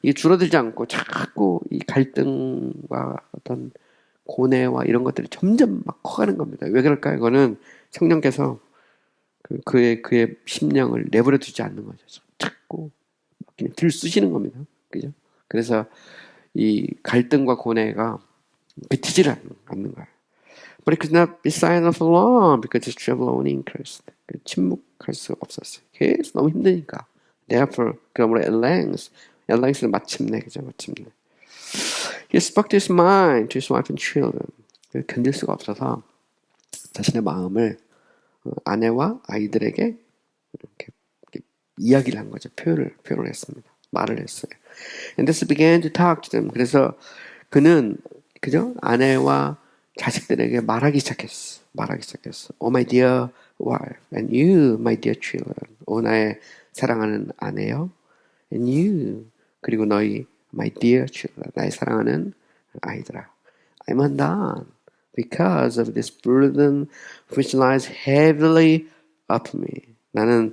이게 줄어들지 않고 자꾸 이 갈등과 어떤 고뇌와 이런 것들이 점점 막 커가는 겁니다. 왜 그럴까요? 이거는 성령께서 그의 심령을 내버려 두지 않는 거죠. 자꾸 그냥 들쑤시는 겁니다. 그죠? 그래서 이 갈등과 고뇌가 그치질 않는 거예요. But he could not be silent for long because his trouble only increased. 침묵할 수 없었어요. 계속 너무 힘드니까. Therefore, 그러므로 at length는 마침내, 그죠? 마침내. He spoke to his mind, to his wife and children. 견딜 수가 없어서 자신의 마음을 아내와 아이들에게 이렇게 이야기를 한 거죠. 표현을 했습니다. 말을 했어요. And this began to talk to them. 그래서 그는 그죠? 아내와 자식들에게 말하기 시작했어. Oh my dear wife, and you, my dear children. 나의 사랑하는 아내요. And you, 그리고 너희, my dear children. 나의 사랑하는 아이들아. I'm undone because of this burden which lies heavily upon me. 나는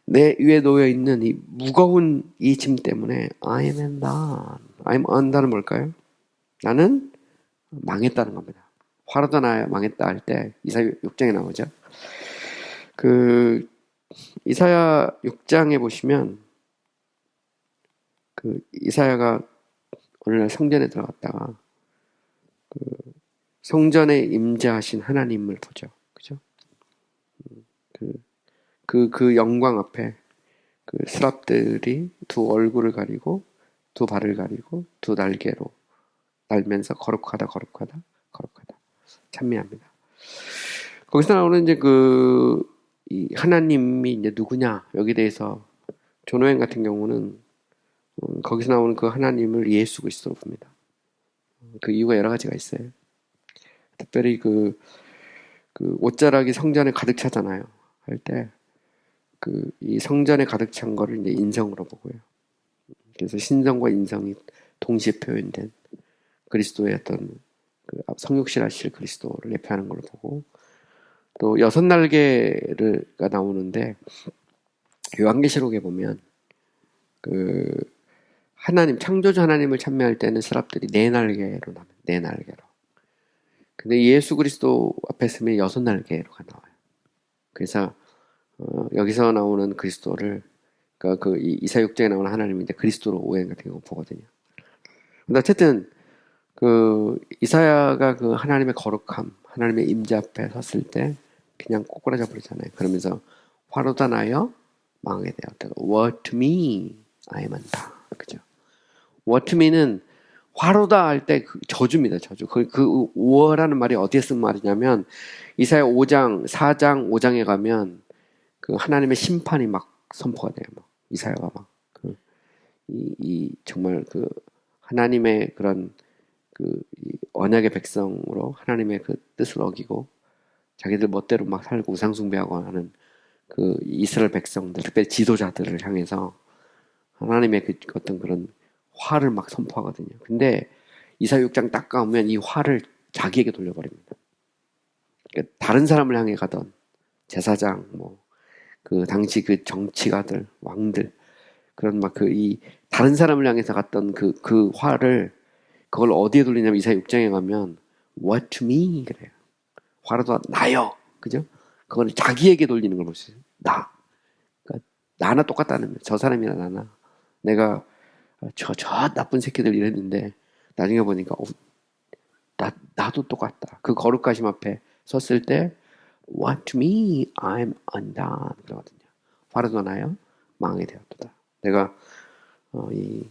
내 위에 놓여 있는 이 무거운 이 짐 때문에 I am undone. I'm undone은 뭘까요? 나는 망했다는 겁니다. 화로다 나 망했다 할 때 이사야 6장에 나오죠. 이사야 6장에 보시면 이사야가 오늘날 성전에 들어갔다가 성전에 임재하신 하나님을 보죠. 그죠? 그 영광 앞에 스랍들이 두 얼굴을 가리고 두 발을 가리고 두 날개로 날면서 거룩하다 찬미합니다. 거기서 나오는 이제 이 하나님이 이제 누구냐 여기에 대해서 존 오웬 같은 경우는 거기서 나오는 그 하나님을 예수 그리스도로 봅니다. 그 이유가 여러 가지가 있어요. 특별히 그 옷자락이 성전에 가득 차잖아요. 할 때 이 성전에 가득 찬 거를 이제 인성으로 보고요. 그래서 신성과 인성이 동시에 표현된 그리스도의 어떤 성육신하실 그리스도를 예표하는 걸 보고 또 6날개가 나오는데 요한계시록에 보면 하나님 창조주 하나님을 찬미할 때는 스랍들이 4날개로 나와요. 4날개로. 근데 예수 그리스도 앞에 서면 6날개로가 나와요. 그래서 여기서 나오는 그리스도를, 그러니까 그 이사야 6장에 나오는 하나님이 이제 그리스도로 오해한 같은 경우 보거든요. 근데 어쨌든 그 이사야가 그 하나님의 거룩함, 하나님의 임재 앞에 섰을 때 그냥 꼬꾸라져 버리잖아요. 그러면서 화로다 나여 망하게 되었다. Woe to me, I am undone. 그죠? Woe to me는 화로다 할 때 그 저주입니다. 저주. 그 woe라는 말이 어디에 쓴 말이냐면 이사야 5장, 4장, 5장에 가면 그 하나님의 심판이 막 선포가 돼요. 막 이사야가 막 정말 그 하나님의 그런 이 언약의 백성으로 하나님의 그 뜻을 어기고 자기들 멋대로 막 살고 우상숭배하고 하는 그 이스라엘 백성들, 특별히 지도자들을 향해서 하나님의 그 어떤 그런 화를 막 선포하거든요. 근데 이사야 6장 딱 가면 이 화를 자기에게 돌려버립니다. 그러니까 다른 사람을 향해 가던 제사장, 뭐 그 당시 그 정치가들, 왕들, 그런 막 이 다른 사람을 향해서 갔던 그 화를 그걸 어디에 돌리냐면 이사야 6장에 가면 What to me 그래요. 화로다 나요. 그죠? 그걸 자기에게 돌리는 걸 볼 수 있어요. 나. 그러니까 나나 똑같다는 거예요. 저 사람이나 나나. 내가 저 나쁜 새끼들 이랬는데 나중에 보니까 나도 똑같다. 그 거룩하심 앞에 섰을 때 What to me? I'm undone. 그러거든요. 화로다 나요. 망하게 되었다. 내가 이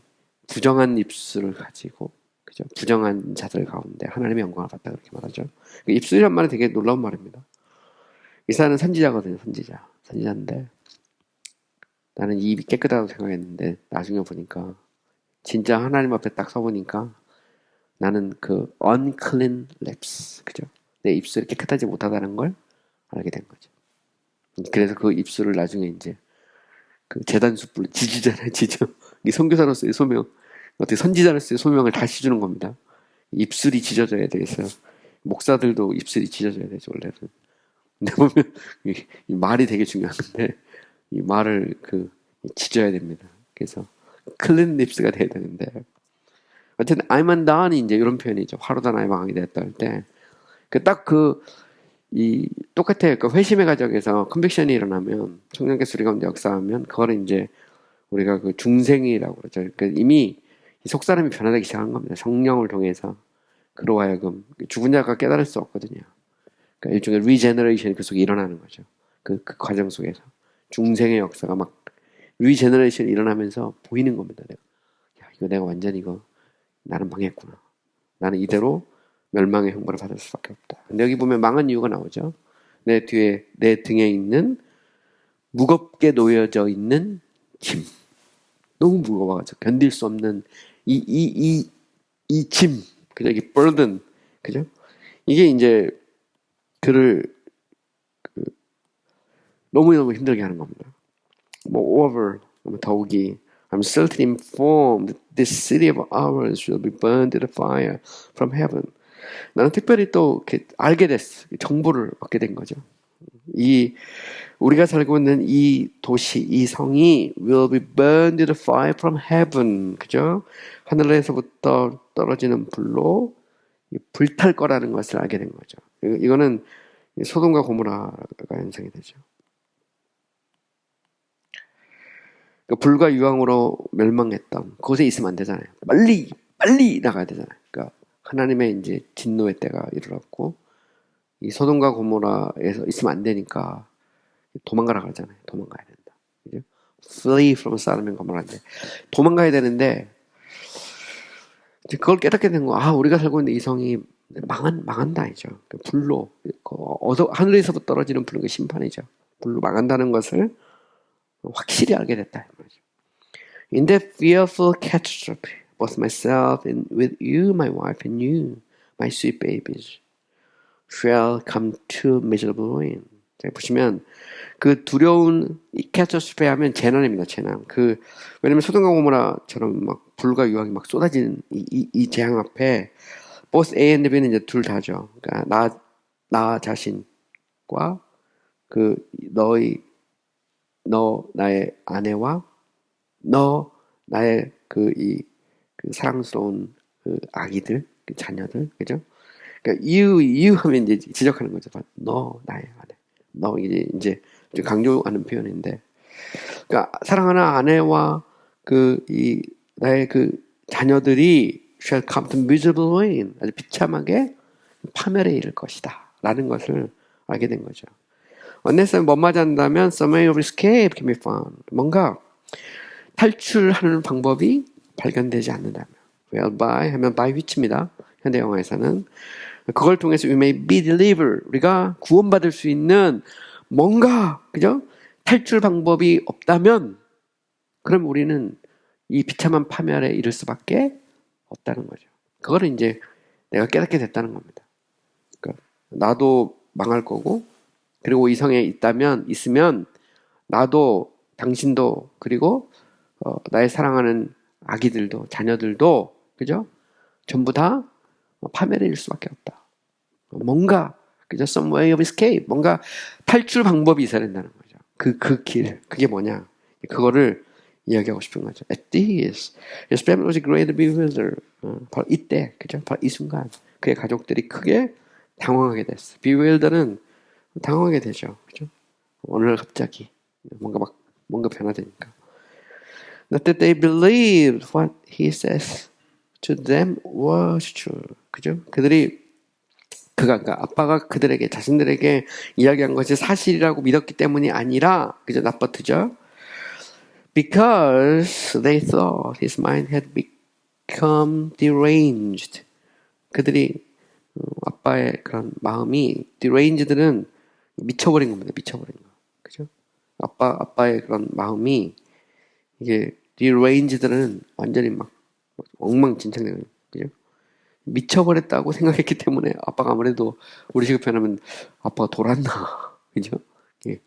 부정한 입술을 가지고 그죠? 부정한 자들 가운데 하나님의 영광을 받다 그렇게 말하죠. 입술이란 말은 되게 놀라운 말입니다. 이사야는 선지자거든요. 선지자인데 나는 입이 깨끗하다고 생각했는데 나중에 보니까 진짜 하나님 앞에 딱 서보니까 나는 그 unclean lips 그죠? 내 입술이 깨끗하지 못하다는 걸 알게 된 거죠. 그래서 그 입술을 나중에 이제 그 재단 숯불 지지잖아요. 지죠. 이 선교사로서의 소명, 어떻게 선지자로서의 소명을 다시 주는 겁니다. 입술이 지져져야 되겠어요. 목사들도 입술이 지져져야 되죠, 원래는. 근데 보면, 이 말이 되게 중요한데, 이 말을 지져야 됩니다. 그래서, 클린 립스가 돼야 되는데. 어쨌든, I'm undone이 이제 이런 표현이죠. 화로다 나의 망이 됐다 할 때. 똑같아요. 그 회심의 과정에서 컨빅션이 일어나면, 청년기 수리 가운데 역사하면, 그거를 이제, 우리가 그 중생이라고 그러죠. 그러니까 이미 속사람이 변화되기 시작한 겁니다. 성령을 통해서. 그로 하여금 죽은 자가 깨달을 수 없거든요. 그러니까 일종의 리제너레이션이 그 속에 일어나는 거죠. 그 과정 속에서 중생의 역사가 막 리제너레이션이 일어나면서 보이는 겁니다. 이거 내가 완전히 나는 망했구나. 나는 이대로 멸망의 형벌을 받을 수밖에 없다. 근데 여기 보면 망한 이유가 나오죠. 내 등에 있는 무겁게 놓여져 있는 짐. 너무 무거워가지고 견딜 수 없는 이 짐. 그죠? 이게 burden. 그죠? 이게 이제 그를 너무너무 힘들게 하는 겁니다. Moreover, 더욱이 I'm certainly informed that this city of ours shall be burned in the fire from heaven. 나는 특별히 또 이렇게 알게 됐어. 정보를 얻게 된 거죠. 우리가 살고 있는 이 도시, 이 성이 will be burned in the fire from heaven. 그죠? 하늘에서부터 떨어지는 불로 불탈 거라는 것을 알게 된 거죠. 이거는 소돔과 고모라가 연상이 되죠. 불과 유황으로 멸망했던 그곳에 있으면 안 되잖아요. 빨리 나가야 되잖아요. 그러니까 하나님의 이제 진노의 때가 이르렀고 이 소돔과 고모라에서 있으면 안 되니까 도망가라 그러잖아요. 도망가야 된다. 그죠? Flee from Sodom and Gomorrah인데 도망가야 되는데 그걸 깨닫게 된 거. 우리가 살고 있는 이 성이 망한다 이죠. 불로 하늘에서부터 떨어지는 불은 그 심판이죠. 불로 망한다는 것을 확실히 알게 됐다. In that fearful catastrophe, both myself and with you, my wife, and you, my sweet babies, shall come to miserable ruin. 자, 보시면 그 두려운 이 catastrophe 하면 재난입니다. 재난. 왜냐면 소돔과 고모라처럼 막 불과 유황이 막 쏟아지는 이 재앙 앞에 both A and B는 이제 둘 다죠. 그러니까 나 자신과 너 나의 아내와 너 나의 사랑스러운 아기들, 자녀들, 그죠? 그러니까 you 하면 이제 지적하는 거죠. 너 나의 아내, 너 이제 강조하는 표현인데, 그러니까 사랑하는 아내와 나의 자녀들이 shall come to miserable ruin, 아주 비참하게 파멸에 이를 것이다 라는 것을 알게 된 거죠. unless 뭐 맞았다면 some way of escape can be found, 뭔가 탈출하는 방법이 발견되지 않는다면, whereby 하면 by which입니다. 현대 영화에서는 그걸 통해서 we may be delivered, 우리가 구원받을 수 있는 뭔가, 그죠? 탈출 방법이 없다면 그럼 우리는 이 비참한 파멸에 이를 수밖에 없다는 거죠. 그거를 이제 내가 깨닫게 됐다는 겁니다. 그러니까 나도 망할 거고, 그리고 이성에 있으면 나도, 당신도, 그리고 나의 사랑하는 아기들도, 자녀들도, 그죠? 전부 다 파멸에 이를 수밖에 없다. 뭔가, 그죠? some way of escape, 뭔가 탈출 방법이 있어야 된다는 거죠. 그 길, 그게 뭐냐? 그거를 이야기하고 싶은 거죠. At this, his family was greatly bewildered. 바로 이때, 그죠? 바로 이 순간, 그의 가족들이 크게 당황하게 됐어. bewildered는 당황하게 되죠, 그죠? 어느 날 갑자기 뭔가 변화되니까. Not that they believed what he says to them was true. 그죠? 그러니까 아빠가 자신들에게 이야기한 것이 사실이라고 믿었기 때문이 아니라, 그죠? 나빠뜨죠? Because they thought his mind had become deranged. 그들이, 아빠의 그런 마음이, deranged는 미쳐버린 겁니다. 미쳐버린 거. 그죠? 아빠의 그런 마음이, 이게, deranged는 완전히 막 엉망진창되는 거예요. 그죠? 미쳐버렸다고 생각했기 때문에 아빠가 아무래도 우리식으로 표현하면 아빠가 돌았나. 그죠? 예,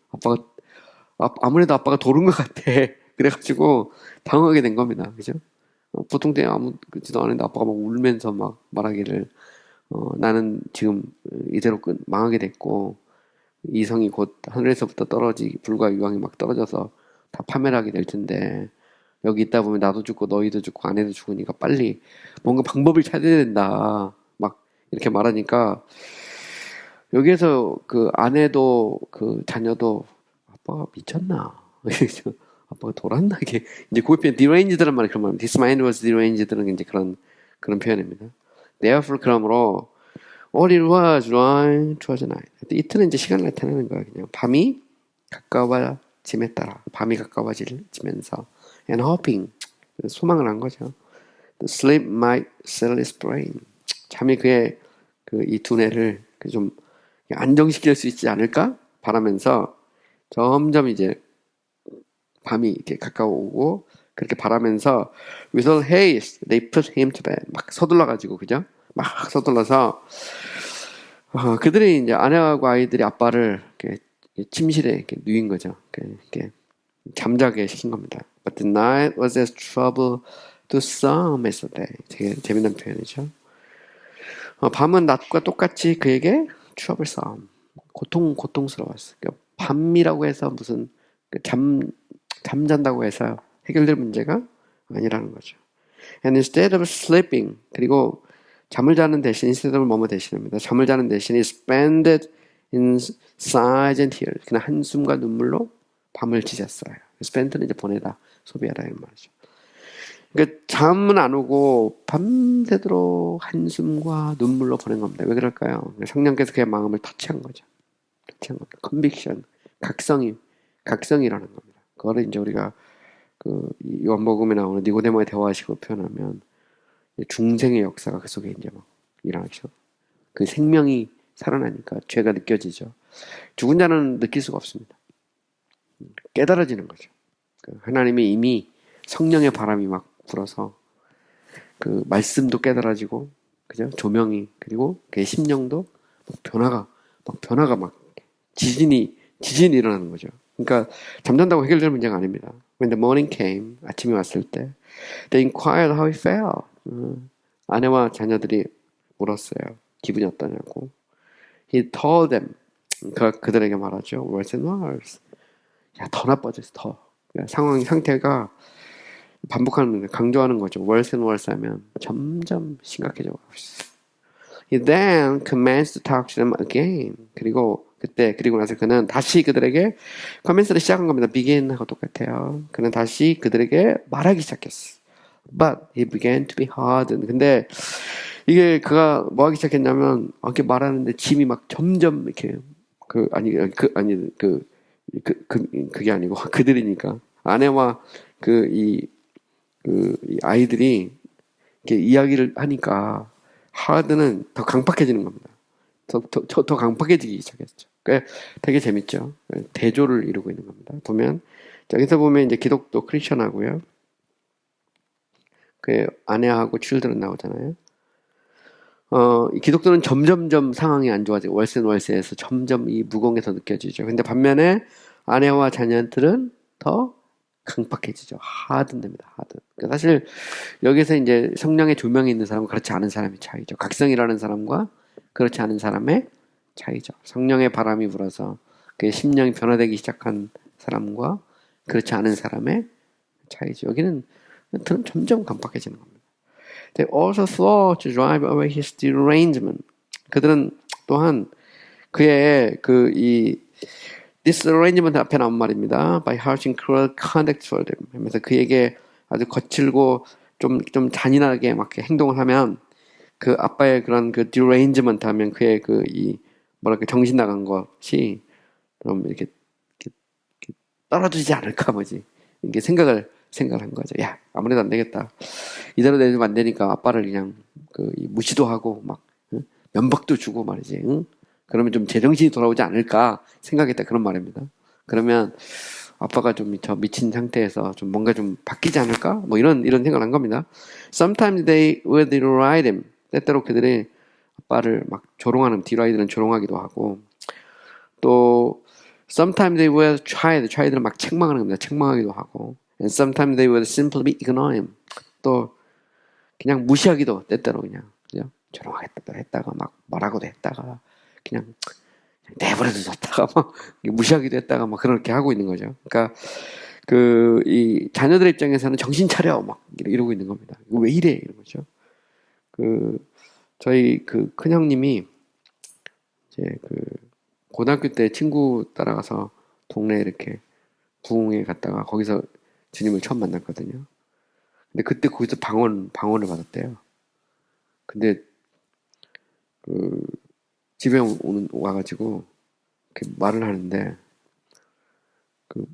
아무래도 아빠가 돌은 것 같아. 그래가지고 당황하게 된 겁니다. 그죠? 보통 때 아무 그지도 않았는데 아빠가 막 울면서 막 말하기를, 나는 지금 이대로 망하게 됐고, 이성이 곧 하늘에서부터 불과 유황이 막 떨어져서 다 파멸하게 될 텐데, 여기 있다 보면 나도 죽고 너희도 죽고 아내도 죽으니까 빨리 뭔가 방법을 찾아야 된다. 막 이렇게 말하니까, 여기에서 그 아내도 그 자녀도 아빠가 미쳤나? 아빠가 돌았나? 이게 이제 그 표현 deranged란 말이 그런 말입니다. This mind was deranged는 이제 그런 표현입니다. Therefore, 그러므로 all it was right towards night. 이틀은 이제 시간을 나타내는 거야. 그냥 밤이 가까워짐에 따라, 밤이 가까워지면서 and hoping, 소망을 한 거죠. The sleep might settle his brain. 잠이 그의 이 두뇌를 좀 안정시킬 수 있지 않을까 바라면서 점점 이제 밤이 이렇게 가까워오고, 그렇게 바라면서 with all haste they put him to bed. 막 서둘러가지고, 그죠? 막 서둘러서 그들이 이제 아내하고 아이들이 아빠를 이렇게 침실에 이렇게 누인 거죠. 이렇게 잠자게 시킨 겁니다. But the night was as trouble to some as the day. 되게 재밌는 표현이죠. 밤은 낮과 똑같이 그에게 troublesome, 고통스러웠어요. 그러니까 밤이라고 해서 무슨 잠잔다고 해서 해결될 문제가 아니라는 거죠. And instead of sleeping, 그리고 잠을 자는 대신, instead of 뭐뭐 대신입니다. 잠을 자는 대신 he spent it in sighs and tears. 그냥 한숨과 눈물로 밤을 지샜어요. spent는 이제 보내다, 소비하다 이런 말이죠. 그러니까 잠은 안 오고 밤새도록 한숨과 눈물로 보낸 겁니다. 왜 그럴까요? 성령께서 그의 마음을 터치한 거죠. 터치한 겁니다. conviction, 각성이라는 겁니다. 그거를 이제 우리가 요한복음에 나오는 니고데모의 대화식으로 표현하면 중생의 역사가 그 속에 이제 막 일어나죠. 그 생명이 살아나니까 죄가 느껴지죠. 죽은 자는 느낄 수가 없습니다. 깨달아지는 거죠. 하나님이 이미 성령의 바람이 막 불어서 그 말씀도 깨달아지고, 그죠? 조명이, 그리고 그의 심령도 변화가 막 지진이 일어나는 거죠. 그러니까 잠잔다고 해결될 문제가 아닙니다. When the morning came, 아침이 왔을 때, they inquired how he felt. 아내와 자녀들이 물었어요. 기분이 어떠냐고. He told them, 그들에게 말하죠. Worse and worse. 야, 더 나빠졌어, 더. 상태가 반복하는, 강조하는 거죠. Worse and worse 하면 점점 심각해져 가고 있어요. He then commenced to talk to them again. 그리고 그때 그리고 나서 그는 다시 그들에게 commence를 시작한 겁니다. begin하고 똑같아요. 그는 다시 그들에게 말하기 시작했어. But he began to be hardened. 근데 이게 그가 뭐 하기 시작했냐면 이렇게 말하는데 짐이 막 점점 이렇게 그게 아니고 그들이니까 아내와 이 아이들이 이렇게 이야기를 하니까 하드는 더 강팍해지는 겁니다. 더 강팍해지기 시작했죠. 되게 재밌죠. 대조를 이루고 있는 겁니다. 보면 여기서 보면 이제 기독도 크리스천하고요. 그 아내하고 children 나오잖아요. 이 기독교는 점점점 상황이 안 좋아지고 월세에서 점점 이 무공에서 느껴지죠. 근데 반면에 아내와 자녀들은 더 강팍해지죠. 하든됩니다. 하든. 그러니까 사실 여기서 이제 성령의 조명이 있는 사람과 그렇지 않은 사람의 차이죠. 각성이라는 사람과 그렇지 않은 사람의 차이죠. 성령의 바람이 불어서 그 심령이 변화되기 시작한 사람과 그렇지 않은 사람의 차이죠. 여기는 점점 강팍해지는 겁니다. They also sought to drive away his derangement. 그들은 또한 그의 disarrangement 앞에 나온 말입니다. By harshing cruel conduct for them. 하면서 그에게 아주 거칠고 좀 잔인하게 막 행동을 하면 그 아빠의 그런 그 derangement 하면 그의 뭐랄까 정신 나간 것이 좀 이렇게 떨어지지 않을까 뭐지. 이렇게 생각을 한 거죠. 야, 아무래도 안 되겠다. 이대로 내주면 안 되니까 아빠를 그냥 무시도 하고 막 면박도 주고 말이지. 응? 그러면 좀 제정신이 돌아오지 않을까 생각했다 그런 말입니다. 그러면 아빠가 좀 저 미친 상태에서 좀 뭔가 좀 바뀌지 않을까? 뭐 이런 생각을 한 겁니다. Sometimes they would deride him. 때때로 그들이 아빠를 막 조롱하는 디라이드는 조롱하기도 하고 또 sometimes they would try들은 막 책망하는 겁니다. 책망하기도 하고 and sometimes they would simply ignore him. 또 그냥 무시하기도 때때로 그냥 조롱하겠다 했다가 막 뭐라고도 했다가 그냥 내버려도 뒀다가 막 무시하기도 했다가 막 그렇게 하고 있는 거죠. 그러니까 이 자녀들 입장에서는 정신 차려 막 이러고 있는 겁니다. 왜 이래 이런 거죠. 저희 큰 형님이 이제 고등학교 때 친구 따라가서 동네 이렇게 부흥회 갔다가 거기서 주님을 처음 만났거든요. 근데 그때 거기서 방언을 받았대요. 근데 집에 와가지고 이렇게 말을 하는데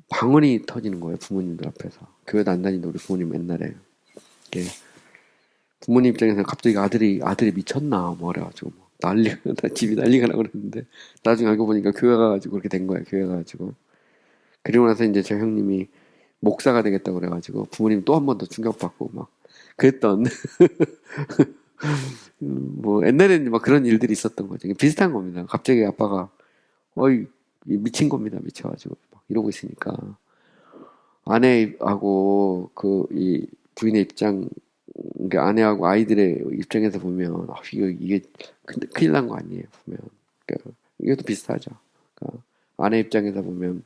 방언이 터지는 거예요. 부모님들 앞에서. 교회도 안 다니는데 우리 부모님 옛날에 부모님 입장에서 갑자기 아들이 미쳤나 뭐 그래가지고 집이 난리가 나고 그랬는데 나중에 알고 보니까 교회 가가지고 그렇게 된 거예요. 교회 가가지고 그리고 나서 이제 제 형님이 목사가 되겠다고 그래가지고 부모님 또 한 번 더 충격받고 막 그랬던 뭐 옛날에는 막 그런 일들이 있었던 거죠. 비슷한 겁니다. 갑자기 아빠가 미친 겁니다. 미쳐가지고 막 이러고 있으니까 아내하고 이 부인의 입장, 그러니까 아내하고 아이들의 입장에서 보면 이게 큰일 난 거 아니에요. 보면 그러니까 이것도 비슷하죠. 그러니까 아내 입장에서 보면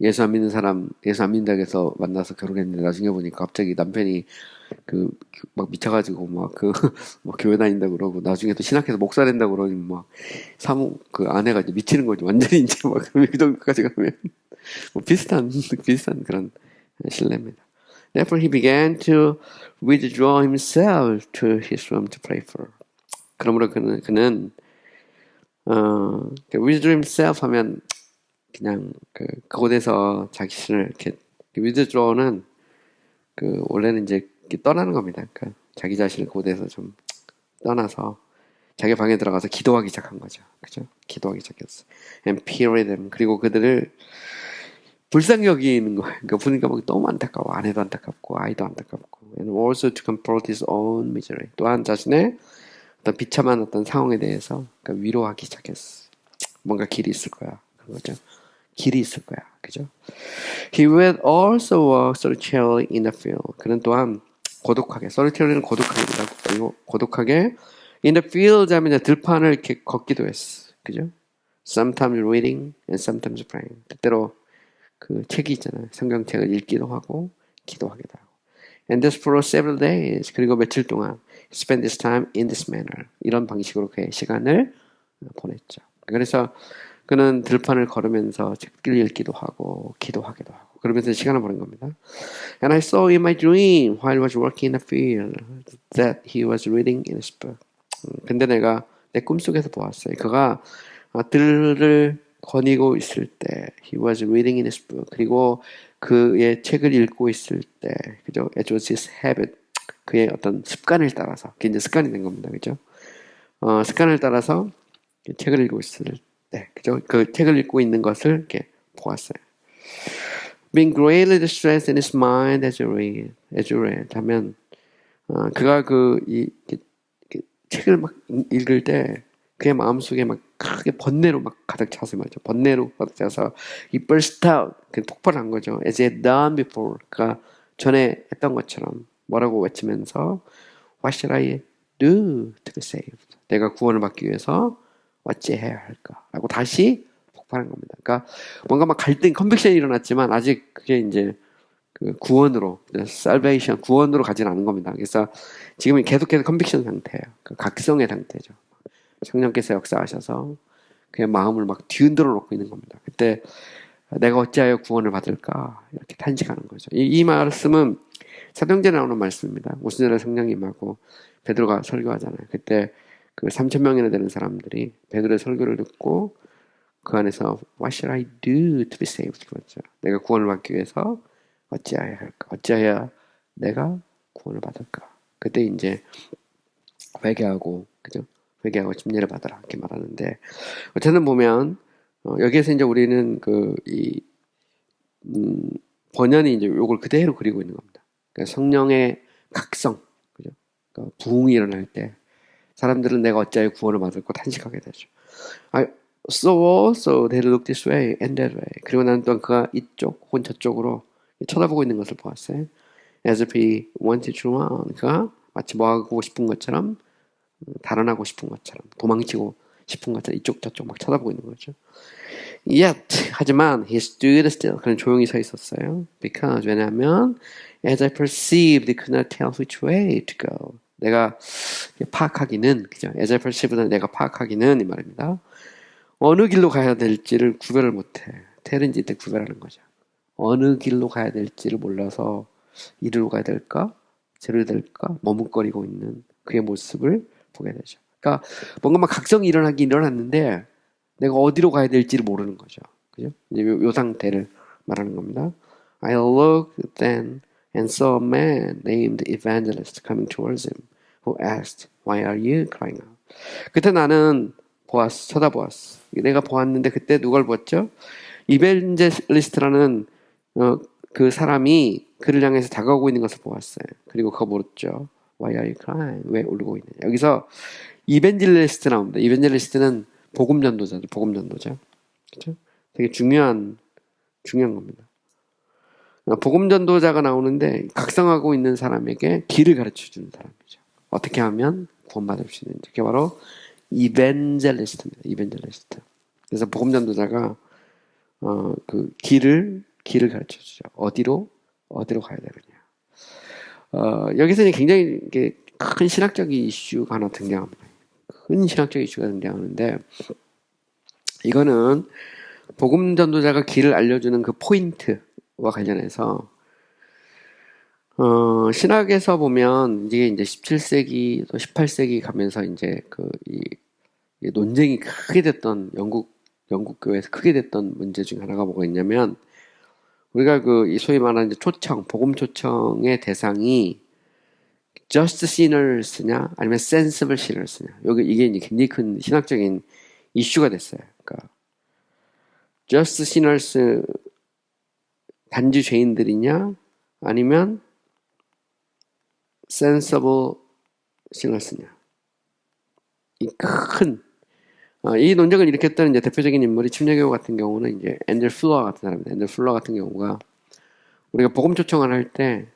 예수 안 믿는다고 해서 만나서 결혼했는데 나중에 보니까 갑자기 남편이 막 미쳐가지고 막 교회 다닌다고 그러고 나중에 또 신학해서 목사 된다고 그러니 막 아내가 이제 미치는 거죠. 완전히 이제 막 그 정도까지 가면 뭐 비슷한 그런 신뢰입니다. Therefore he began to withdraw himself to his room to pray for. 그러므로 그는 withdraw himself 하면 그냥 그곳에서 자기 자신을 이렇게 withdraw는 원래는 이제 떠나는 겁니다. 그러니까 자기 자신을 그곳에서 좀 떠나서 자기 방에 들어가서 기도하기 시작한 거죠. 그죠? 기도하기 시작했어. And pity them. 그리고 그들을 불쌍히 여기는 거예요. 그러니까 보니까 막 너무 안타까워. 아내도 안타깝고 아이도 안타깝고. And also to comfort his own misery. 또한 자신의 어떤 비참한 어떤 상황에 대해서 위로하기 시작했어. 뭔가 길이 있을 거야. 그런 거죠. 길이 있을 거야. 그죠? He would also walk solitarily in the field. 그는 또한 고독하게, solitary는 고독하게입니다. 그리고 고독하게 in the field 하면 이제 들판을 이렇게 걷기도 했어. 그죠? Sometimes reading and sometimes praying. 때때로 책이 있잖아요. 성경책을 읽기도 하고 기도하기도 하고. And this for several days. 그리고 며칠 동안 spend this time in this manner. 이런 방식으로 그의 시간을 보냈죠. 그래서 그는 들판을 걸으면서 책을 읽기도 하고 기도하기도 하고 그러면서 시간을 보낸 겁니다. And I saw in my dream while I was working in the field that he was reading in his book. 근데 내가 내 꿈속에서 보았어요. 그가 들을 거니고 있을 때 he was reading in his book. 그리고 그의 책을 읽고 있을 때 그죠? It was his habit. 그의 어떤 습관을 따라서 그게 이제 습관이 된 겁니다. 그죠? 습관을 따라서 책을 읽고 있을 때 그죠? 그 책을 읽고 있는 것을 이렇게 보았어요. Being greatly distressed in his mind as you read 하면 그가 이 책을 막 읽을 때 그의 마음속에 막 크게 번뇌로 막 가득 차서 말이죠. 번뇌로 가득 차서 he burst out 그 폭발한 거죠. As he had done before 그가 전에 했던 것처럼 뭐라고 외치면서 What should I do to be saved? 내가 구원을 받기 위해서 어찌해야 할까? 라고 다시 폭발한 겁니다. 그러니까 뭔가 막 갈등, 컨빅션이 일어났지만 아직 그게 이제 그 구원으로, salvation, 구원으로 가진 않은 겁니다. 그래서 지금은 계속해서 컨빅션 상태예요. 그 각성의 상태죠. 성령께서 역사하셔서 그의 마음을 막 뒤흔들어 놓고 있는 겁니다. 그때 내가 어찌하여 구원을 받을까? 이렇게 탄식하는 거죠. 이 말씀은 사도행전에 나오는 말씀입니다. 오순절에 성령이 임하고 베드로가 설교하잖아요. 그때 그 3,000명이나 되는 사람들이 베드로의 설교를 듣고 그 안에서 What should I do to be saved? 그렇죠. 내가 구원을 받기 위해서 어찌해야 할까? 어찌해야 내가 구원을 받을까? 그때 이제 회개하고 그죠? 회개하고 침례를 받아라 이렇게 말하는데 어쨌든 보면 여기에서 이제 우리는 번연이 이제 요걸 그대로 그리고 있는 겁니다. 그러니까 성령의 각성, 그죠? 그러니까 부흥이 일어날 때 사람들은 내가 어찌하여 구원을 받을까 탄식하게 되죠. So they look this way and that way. 그리고 나는 또한 그가 이쪽 혹은 저쪽으로 쳐다보고 있는 것을 보았어요. As if he wanted to run. 그가 마치 뭐 하고 싶은 것처럼 달아나고 싶은 것처럼 도망치고 싶은 것처럼 이쪽 저쪽 막 쳐다보고 있는 거죠. Yet 하지만 he stood still. 그는 조용히 서 있었어요. Because 왜냐하면 as I perceived, he could not tell which way to go. 내가 파악하기는 그죠? As I perceived는 내가 파악하기는 이 말입니다. 어느 길로 가야 될지를 구별을 못해. 텔인지 때 구별하는 거죠. 어느 길로 가야 될지를 몰라서 이리로 가야 될까? 저리로 될까? 머뭇거리고 있는 그의 모습을 보게 되죠. 그러니까 뭔가 막 각성이 일어났는데 내가 어디로 가야 될지를 모르는 거죠. 그죠? 이제 요 상태를 말하는 겁니다. I looked then and saw a man named Evangelist coming towards him, who asked, Why are you crying out? 그때 나는 쳐다보았어. 내가 보았는데 그때 누굴 보았죠? 이벤젤리스트라는 그 사람이 그를 향해서 다가오고 있는 것을 보았어요. 그리고 그가 물었죠. Why are you crying? 왜 울고 있느냐? 여기서 이벤젤리스트 나옵니다. 이벤젤리스트는 복음 전도자죠. 복음 전도자. 그렇죠? 되게 중요한 겁니다. 복음 전도자가 나오는데 각성하고 있는 사람에게 길을 가르쳐 주는 사람이죠. 어떻게 하면 구원받을 수 있는지. 그게 바로 이벤젤리스트입니다. 이벤젤리스트. 그래서 복음 전도자가 그 길을 가르쳐 주죠. 어디로 가야 되느냐. 여기서 이제 굉장히 큰 신학적인 이슈가 하나 등장합니다. 큰 신학적 이슈가 등장하는데 이거는 복음 전도자가 길을 알려주는 그 포인트와 관련해서 신학에서 보면 이게 이제 17세기 또 18세기 가면서 이제 이 논쟁이 크게 됐던 영국 교회에서 크게 됐던 문제 중에 하나가 뭐가 있냐면 우리가 이 소위 말하는 이제 복음 초청의 대상이 just sinners냐 아니면 sensible sinners냐 이게 이제 굉장히 큰 신학적인 이슈가 됐어요. 그러니까 just sinners 단지 죄인들이냐 아니면 sensible sinners냐 이 논쟁을 일으켰던 이제 대표적인 인물이 침례교회 같은 경우는 이제 앤들 플러어 같은 사람입니다. 앤들 플러어 같은 경우가 우리가 복음 초청을 할 때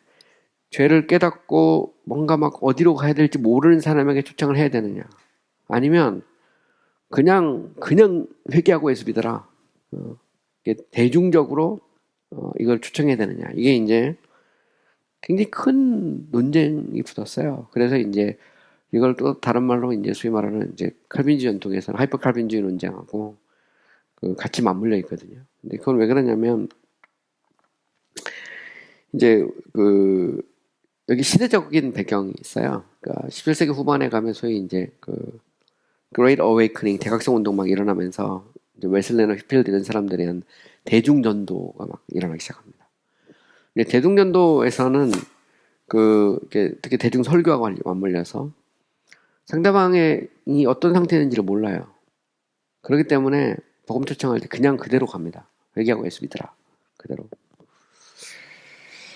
죄를 깨닫고 뭔가 막 어디로 가야 될지 모르는 사람에게 초청을 해야 되느냐 아니면 그냥 회개하고 예수 믿어라 대중적으로 이걸 초청해야 되느냐 이게 이제 굉장히 큰 논쟁이 붙었어요. 그래서 이제 이걸 또 다른 말로 이제 소위 말하는 이제 칼빈주의 전통에서는 하이퍼 칼빈주의 논쟁하고 그 같이 맞물려 있거든요. 근데 그건 왜 그러냐면 이제 그 여기 시대적인 배경이 있어요. 그러니까 17세기 후반에 가면 소위 이제 그 Great Awakening 대각성 운동 막 일어나면서 이제 웨슬레나 휘필드 이런 사람들에 대한 대중전도가 막 일어나기 시작합니다. 근데 대중전도에서는 특히 대중 설교와 맞물려서 상대방이 어떤 상태인지를 몰라요. 그렇기 때문에 복음 초청할 때 그냥 그대로 갑니다. 회개하고 예수 믿으라. 그대로.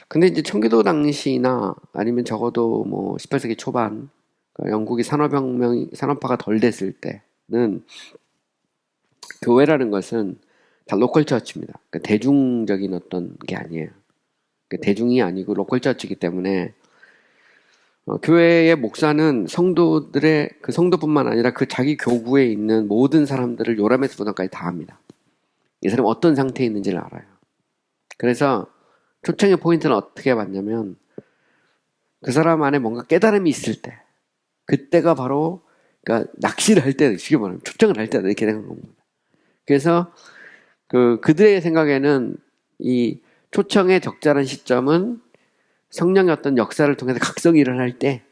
근데 이제 청교도 당시나 아니면 적어도 뭐 18세기 초반, 그러니까 영국이 산업화가 덜 됐을 때는 교회라는 것은 다 로컬 처치입니다. 그러니까 대중적인 어떤 게 아니에요. 그러니까 대중이 아니고 로컬 처치이기 때문에 교회의 목사는 성도들의 그 성도뿐만 아니라 그 자기 교구에 있는 모든 사람들을 요람에서 부담까지 다 합니다. 이 사람이 어떤 상태에 있는지를 알아요. 그래서 초청의 포인트는 어떻게 봤냐면 그 사람 안에 뭔가 깨달음이 있을 때 그때가 바로 그러니까 낚시를 할 때, 쉽게 말하면 초청을 할 때 이렇게 된 겁니다. 그래서 그들의 생각에는 이 초청의 적절한 시점은 성령의 어떤 역사를 통해서 각성이 일어날 때,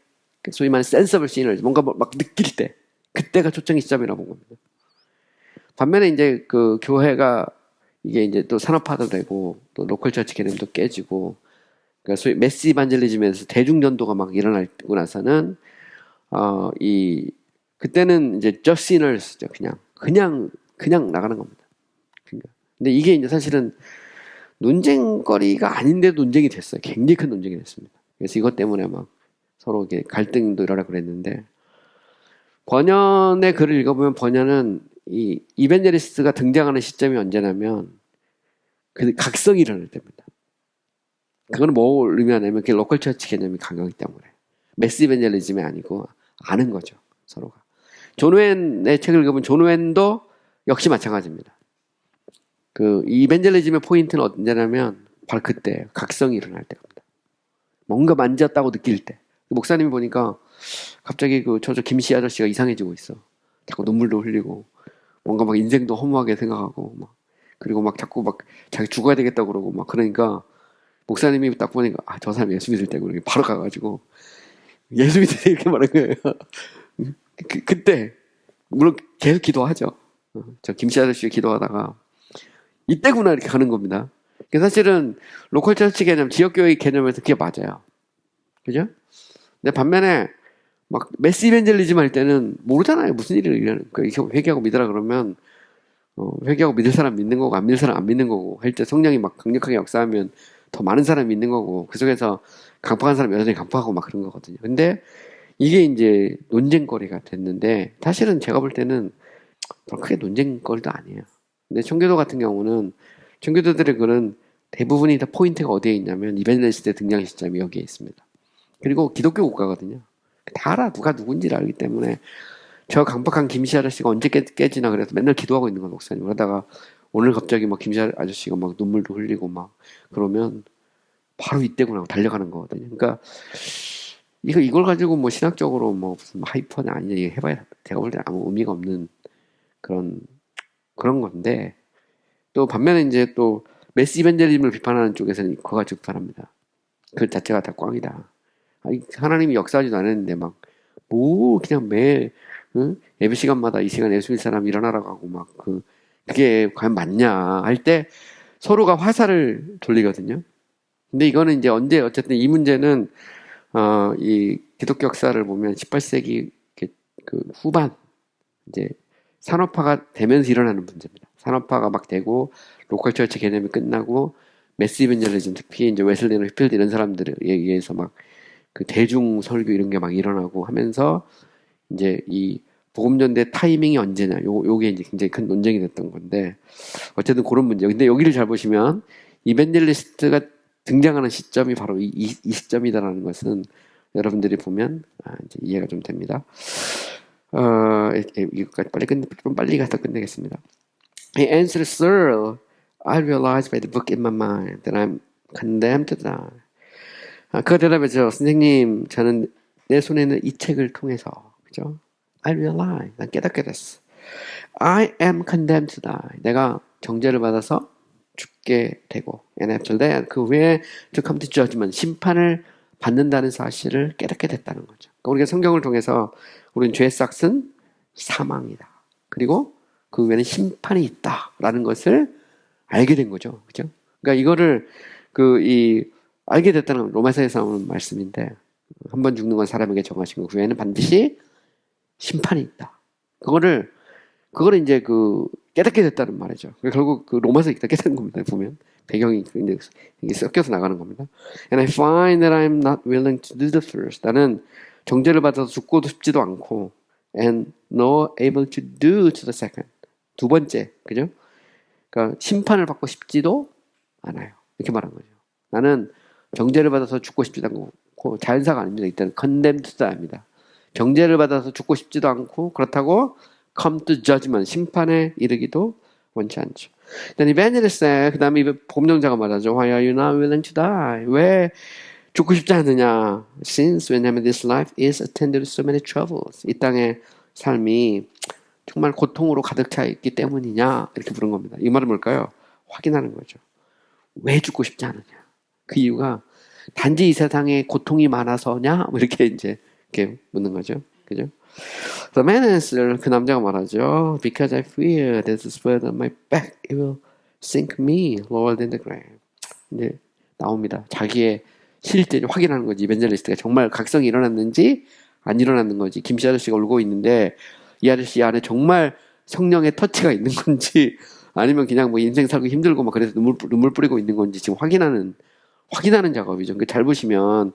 소위 말하는 센서블 씬을 뭔가 막 느낄 때, 그때가 초청의 시점이라고 본 겁니다. 반면에 이제 그 교회가 이게 이제 또 산업화도 되고 또 로컬 처치 개념도 깨지고, 그러니까 소위 매스 이반젤리즘에서 대중전도가 막 일어나고 나서는 그때는 이제 just sinners죠. 그냥 나가는 겁니다. 근데 이게 이제 사실은 논쟁거리가 아닌데 논쟁이 됐어요. 굉장히 큰 논쟁이 됐습니다. 그래서 이것 때문에 막 서로 이렇게 갈등도 일어나고 그랬는데, 번연의 글을 읽어보면 번연은 이 이벤젤리스트가 등장하는 시점이 언제냐면 그 각성이 일어날 때입니다. 그거는 뭘 의미하냐면 그게 로컬 처치 개념이 강하기 때문에 매스 이벤젤리즘이 아니고 아는 거죠. 서로가. 존 웬의 책을 읽으면 존 웬도 역시 마찬가지입니다. 그 이벤젤리즘의 포인트는 언제냐면 바로 그때 각성이 일어날 때입니다. 뭔가 만졌다고 느낄 때. 목사님이 보니까 갑자기 저 김씨 아저씨가 이상해지고 있어. 자꾸 눈물도 흘리고 뭔가 막 인생도 허무하게 생각하고 막 그리고 막 자꾸 막 자기 죽어야 되겠다고 그러고 막 그러니까 목사님이 딱 보니까 저 사람 예수 믿을 때고 바로 가가지고 예수 믿을 때 이렇게 말한 거예요. 그때 물론 계속 기도하죠. 저 김씨 아저씨 기도하다가 이때구나 이렇게 가는 겁니다. 사실은 로컬 처치 개념, 지역교회 개념에서 그게 맞아요. 그죠? 근데 반면에 막 매스 이벤젤리즘 할 때는 모르잖아요. 무슨 일이 일어나는 거예요. 회개하고 믿으라 그러면 회개하고 믿을 사람 믿는 거고 안 믿을 사람 안 믿는 거고 할 때 성령이 막 강력하게 역사하면 더 많은 사람이 믿는 거고 그 속에서 강팍한 사람 여전히 강팍하고 막 그런 거거든요. 근데 이게 이제 논쟁거리가 됐는데 사실은 제가 볼 때는 크게 논쟁거리도 아니에요. 근데 청교도 같은 경우는 청교도들의 글은 대부분이 다 포인트가 어디에 있냐면 이벤젤리스트의 등장 시점이 여기에 있습니다. 그리고 기독교 국가거든요. 다 알아. 누가 누군지를 알기 때문에 저 강박한 김씨 아저씨가 언제 깨지나 그래서 맨날 기도하고 있는 거 목사님. 그러다가 오늘 갑자기 막 김씨 아저씨가 막 눈물도 흘리고 막 그러면 바로 이때구나 하고 달려가는 거거든요. 그러니까 이걸 가지고 뭐 신학적으로 뭐 무슨 하이퍼냐 아니냐 이거 해봐야 제가 볼 때 아무 의미가 없는 그런 건데 또 반면에 이제 또 메시 이벤젤리즘을 비판하는 쪽에서는 그거 가지고 비판합니다. 그 자체가 다 꽝이다. 하나님이 역사하지도 않았는데 막 뭐 그냥 매일 예배 시간마다 이 시간 예수 믿을 사람 일어나라고 하고 막 그게 과연 맞냐 할 때 서로가 화살을 돌리거든요. 근데 이거는 이제 어쨌든 이 문제는 이 기독교 역사를 보면 18세기 그 후반 이제 산업화가 되면서 일어나는 문제입니다. 산업화가 막 되고 로컬 처치 개념이 끝나고 매스 이벤젤리즘 특히 이제 웨슬리나 휘필드 이런 사람들에 의해서 막 그 대중 설교 이런 게 막 일어나고 하면서 이제 이 복음 전대 타이밍이 언제냐 요게 이제 굉장히 큰 논쟁이 됐던 건데 어쨌든 그런 문제. 근데 여기를 잘 보시면 이벤젤리스트가 등장하는 시점이 바로 이 시점이다라는 것은 여러분들이 보면 이제 이해가 좀 됩니다. 이거까지 좀 빨리 가서 끝내겠습니다. He answered, Sir, I realize by the book in my mind that I'm condemned to die. 그가 대답했죠. 선생님, 저는 내 손에 있는 이 책을 통해서, 그죠? I realize, 난 깨닫게 됐어. I am condemned to die. 내가 정죄를 받아서 죽게 되고, and after that, 그 후에 to come to judgment, 심판을 받는다는 사실을 깨닫게 됐다는 거죠. 그러니까 우리가 성경을 통해서 우리는 죄의 싹은 사망이다. 그리고 그 후에는 심판이 있다라는 것을 알게 된 거죠. 그죠? 그러니까 이거를 알게 됐다는 건 로마서에서 나오는 말씀인데, 한 번 죽는 건 사람에게 정하신 거, 그 후에는 반드시 심판이 있다. 그거를 이제 깨닫게 됐다는 말이죠. 결국 로마서 읽다 깨닫는 겁니다. 보면 배경이 이제 섞여서 나가는 겁니다. And I find that I'm not willing to do the first. 나는 정죄를 받아서 죽고도 싶지도 않고, and nor able to do to the second. 두 번째, 그죠? 그러니까 심판을 받고 싶지도 않아요. 이렇게 말한 거죠. 나는 정죄를 받아서 죽고 싶지도 않고 자연사가 아닙니다. 일단 condemned to die입니다. 정죄를 받아서 죽고 싶지도 않고 그렇다고 come to judgment, 심판에 이르기도 원치 않죠. Then evangelist said, 그 다음에 복음전자가 말하죠. Why are you not willing to die? 왜 죽고 싶지 않느냐? Since, 왜냐하면 this life is attended with so many troubles. 이 땅의 삶이 정말 고통으로 가득 차 있기 때문이냐? 이렇게 물은 겁니다. 이 말은 뭘까요? 확인하는 거죠. 왜 죽고 싶지 않느냐? 그 이유가 단지 이 세상에 고통이 많아서냐? 이렇게 이렇게 묻는 거죠. 그죠? The man answered, 그 남자가 말하죠. Because I fear that the spread on my back, it will sink me lower than the grave. 이제 나옵니다. 자기의 실제를 확인하는 거지. 이벤젤리스트가 정말 각성이 일어났는지 안 일어났는 거지. 김씨 아저씨가 울고 있는데 이 아저씨 안에 정말 성령의 터치가 있는 건지 아니면 그냥 뭐 인생 살고 힘들고 막 그래서 눈물 뿌리고 있는 건지 지금 확인하는 작업이죠. 잘 보시면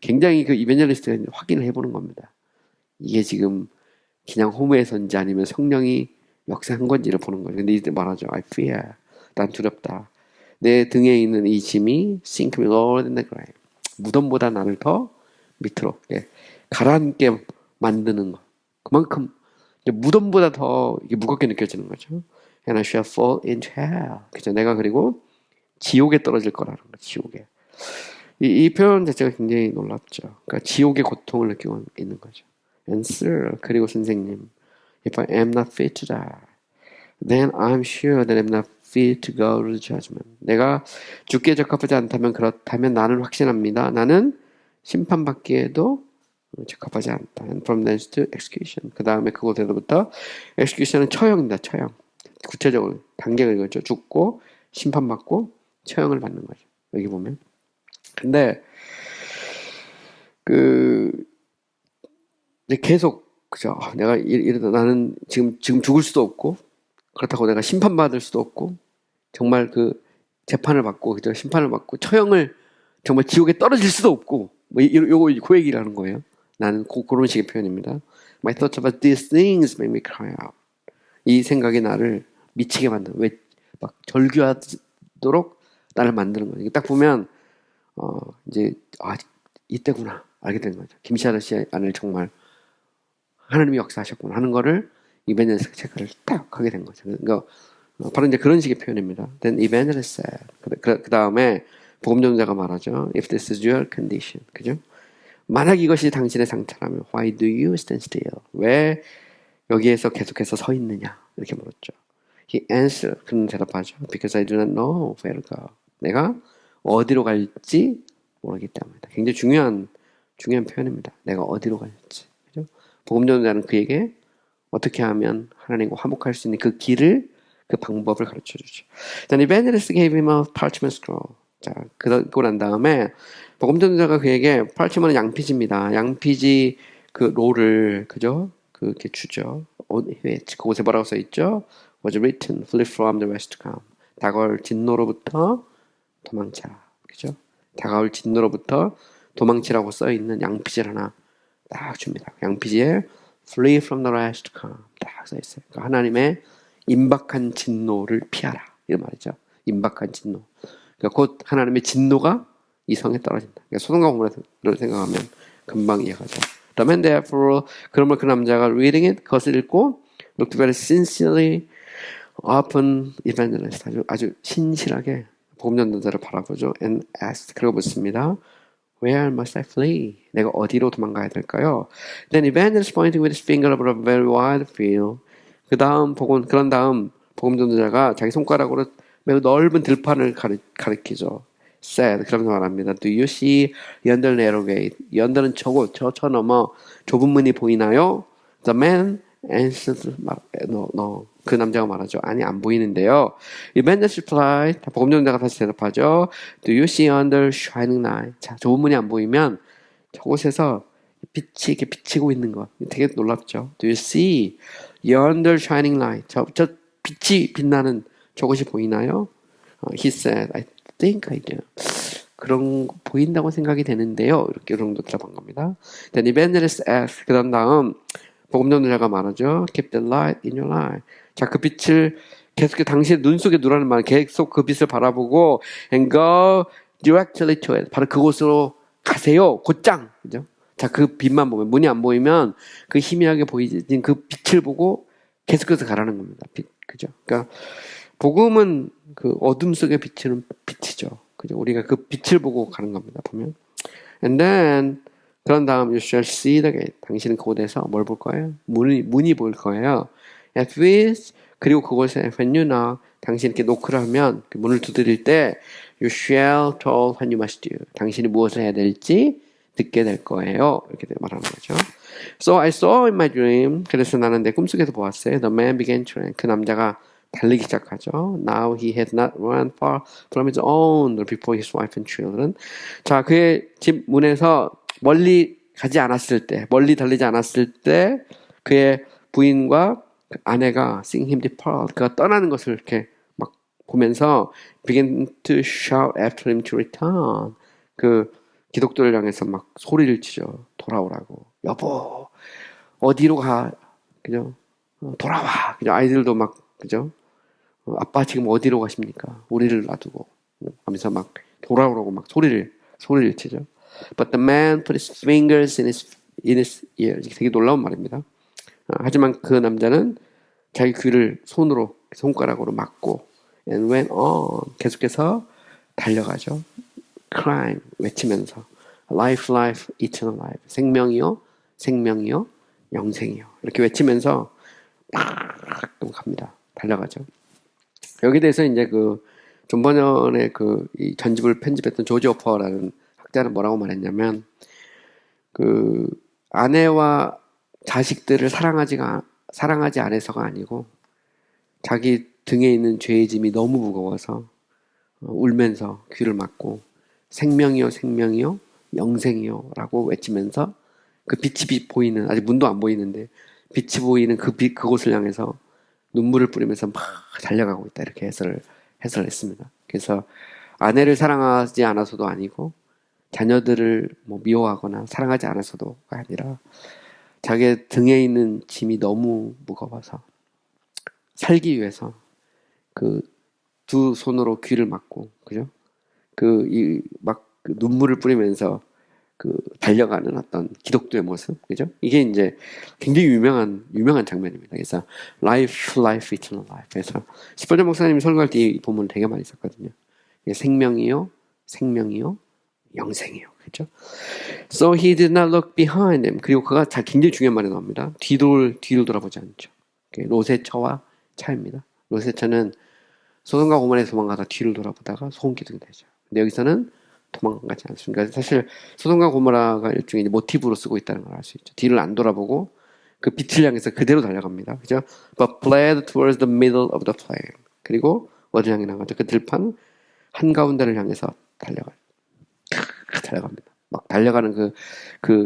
굉장히 이벤젤리스트가 확인을 해보는 겁니다. 이게 지금 그냥 호모에서인지 아니면 성령이 역사한 건지를 보는 거죠. 근데 이때 말하죠. I fear. 난 두렵다. 내 등에 있는 이 짐이 sink me lower than the grave. 무덤보다 나를 더 밑으로 가라앉게 만드는 것. 그만큼 무덤보다 더 이게 무겁게 느껴지는 거죠. And I shall fall into hell. 그죠? 내가 그리고 지옥에 떨어질 거라는 거죠. 지옥에. 이 표현 자체가 굉장히 놀랍죠. 그러니까 지옥의 고통을 느끼고 있는 거죠. And sir, 그리고 선생님, if I am not fit to die, then I'm sure that I'm not fit to go to the judgment. 내가 죽기에 적합하지 않다면 그렇다면 나는 확신합니다. 나는 심판받기에도 적합하지 않다. And from thence to execution. 그 다음에 그곳에서부터 execution은 처형입니다. 처형. 구체적으로 단계가 이거죠. 죽고 심판받고 처형을 받는 거죠. 여기 보면. 근데 계속 그죠. 내가 이러다 나는 지금 죽을 수도 없고 그렇다고 내가 심판받을 수도 없고 정말 재판을 받고 그죠. 심판을 받고 처형을 정말 지옥에 떨어질 수도 없고 뭐 요거 그 얘기를 하는 거예요. 나는 그런 식의 표현입니다. My thoughts about these things make me cry out. 이 생각이 나를 미치게 만드는 왜 막 절규하도록 나를 만드는 거예요. 딱 보면 이제 이때구나 알게 된 거죠. 김씨 아저씨 안을 정말 하나님이 역사하셨구나 하는 거를 이벤젤리스트 체크를 딱 하게 된 거죠. 그러니까 바로 이제 그런 식의 표현입니다. Then evangelist said. 그 다음에 복음전자가 말하죠. If this is your condition, 그죠? 만약 이것이 당신의 상태라면 Why do you stand still? 왜 여기에서 계속해서 서 있느냐? 이렇게 물었죠. He answered. 그는 대답하죠. Because I do not know where to go. 내가 어디로 갈지 모르기 때문이다. 굉장히 중요한 표현입니다. 내가 어디로 갈지. 그죠? 복음전자는 그에게 어떻게 하면 하나님과 화목할 수 있는 그 길을, 그 방법을 가르쳐 주죠. Then evangelist gave him a parchment scroll. 자, 그러고 난 다음에 복음전자가 그에게 parchment은 양피지입니다. 양피지 롤을 그죠? 그렇게 주죠. 그곳에 뭐라고 써 있죠? Was written, flee from the west to come. 다가올 진노로부터 도망쳐라. 그죠? 다가올 진노로부터 도망치라고 써 있는 양피지를 하나 딱 줍니다. 양피지에 flee from the west to come 딱 써 있어요. 그러니까 하나님의 임박한 진노를 피하라. 이런 말이죠. 임박한 진노. 그러니까 곧 하나님의 진노가 이 성에 떨어진다. 그러니까 소돔과 고모라를 생각하면 금방 이해가죠. 그러면 therefore 그러면 그 남자가 reading it 그것을 읽고 looked very sincerely upon evangelist 아주 신실하게 복음전도자를 바라보죠. And asked 그리고 묻습니다. Where must I flee? 내가 어디로 도망가야 될까요? Then evangelist pointing with his finger over a very wide field. 그런 다음 복음 전도자가 자기 손가락으로 매우 넓은 들판을 가리키죠. said. 그러면서 말합니다. Do you see yonder narrow gate? yonder는 저 넘어 좁은 문이 보이나요? The man answered, no. 그 남자가 말하죠. 아니, 안 보이는데요. Evangelist replied. 복음 전도자가 다시 대답하죠. Do you see yonder shining light? 자, 좁은 문이 안 보이면 저곳에서 빛이 이렇게 비치고 있는 것. 되게 놀랍죠. Do you see yonder shining light? 저 빛이 빛나는 저것이 보이나요? He said, I think I do. 그런 거 보인다고 생각이 되는데요. 이렇게 정도 대답한 겁니다. Then evangelist asked. 그런 다음 복음 전도자가 말하죠. Keep the light in your eye. 자, 그 빛을 계속 당신의 눈 속에 두라는 말. 계속 그 빛을 바라보고 and go directly to it. 바로 그곳으로 가세요. 곧장. 그죠? 자, 그 빛만 보면 문이 안 보이면 그 희미하게 보이진 그 빛을 보고 계속해서 가라는 겁니다. 빛. 그죠? 그러니까 복음은 그 어둠 속에 비치는 빛이죠. 그죠? 우리가 그 빛을 보고 가는 겁니다. 보면. And then 그런 다음 you shall see the gate. 당신은 그곳에서 뭘 볼 거예요? 문이 보일 거예요. At which 그리고 그곳에 when you knock 당신이 이렇게 노크를 하면 그 문을 두드릴 때 you shall tell what you must do. 당신이 무엇을 해야 될지 듣게 될 거예요. 이렇게 말하는 거죠. So I saw in my dream. 그래서 나는 내 꿈속에서 보았어요. The man began to run. 그 남자가 달리기 시작하죠. Now he had not run far from his own door before his wife and children. 자, 그의 집 문에서 멀리 가지 않았을 때, 멀리 달리지 않았을 때 그의 부인과 아내가 seeing him depart, 그가 떠나는 것을 이렇게 막 보면서 began to shout after him to return. 그 기독교를 향해서 막 소리를 치죠. 돌아오라고. 여보, 어디로 가? 그죠? 돌아와. 그죠? 아이들도 막, 그죠? 아빠 지금 어디로 가십니까? 우리를 놔두고. 하면서 막 돌아오라고 막 소리를 치죠. But the man put his fingers in his ears. 되게 놀라운 말입니다. 하지만 그 남자는 자기 귀를 손가락으로 막고 and went on. 계속해서 달려가죠. crying, 외치면서 life, life, eternal life. 생명이요, 생명이요, 영생이요. 이렇게 외치면서 딱 갑니다. 달려가죠. 여기 대해서 이제 그 존 버년의 이 전집을 편집했던 조지 오퍼라는 학자는 뭐라고 말했냐면 그 아내와 자식들을 사랑하지 않아서가 아니고 자기 등에 있는 죄의 짐이 너무 무거워서 울면서 귀를 막고 생명이요 생명이요 영생이요 라고 외치면서 그 빛이 보이는 아직 문도 안 보이는데 빛이 보이는 그곳을 향해서 눈물을 뿌리면서 막 달려가고 있다 이렇게 해설을 했습니다. 그래서 아내를 사랑하지 않아서도 아니고 자녀들을 뭐 미워하거나 사랑하지 않아서도가 아니라 자기 등에 있는 짐이 너무 무거워서 살기 위해서 그 두 손으로 귀를 막고 그죠? 막 눈물을 뿌리면서 달려가는 어떤 기독교의 모습, 그죠? 이게 이제 굉장히 유명한 장면입니다. 그래서 life, life, eternal life. 그래서 스펄전 목사님이 설교할 때 이 본문을 되게 많이 썼거든요. 생명이요, 생명이요, 영생이요, 그죠? So he did not look behind him. 그리고 그가 굉장히 중요한 말이 나옵니다. 뒤를 돌아보지 않죠. 롯의 처와 차입니다. 롯의 처는 소돔과 고모라에서 도망가다 뒤를 돌아보다가 소금기둥이 되죠. 근데 여기서는 도망가지 않습니다. 사실 소돔과 고모라가 일종의 모티브로 쓰고 있다는 걸 알 수 있죠. 뒤를 안 돌아보고 그 빛을 향해서 그대로 달려갑니다. 그죠? But fled towards the middle of the plain. 그리고 어디를 향해 나가죠? 그 들판 한가운데를 향해서 달려갑니다. 막 달려가는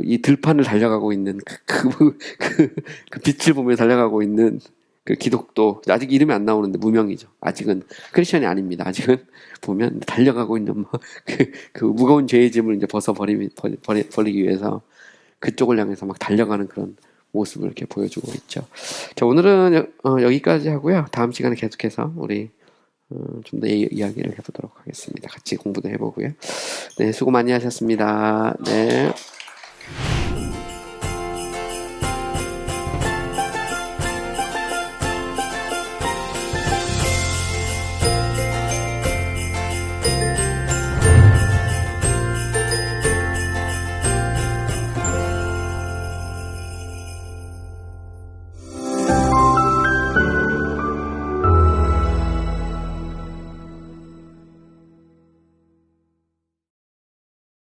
이 들판을 달려가고 있는 그 빛을 보며 달려가고 있는 그 기독도 아직 이름이 안 나오는데 무명이죠. 아직은 크리스천이 아닙니다. 아직은 보면 달려가고 있는 그 무거운 죄의 짐을 이제 버리기 위해서 그쪽을 향해서 막 달려가는 그런 모습을 이렇게 보여주고 있죠. 자, 오늘은 여기까지 하고요. 다음 시간에 계속해서 우리 좀 더 이야기를 해보도록 하겠습니다. 같이 공부도 해보고요. 네, 수고 많이 하셨습니다. 네.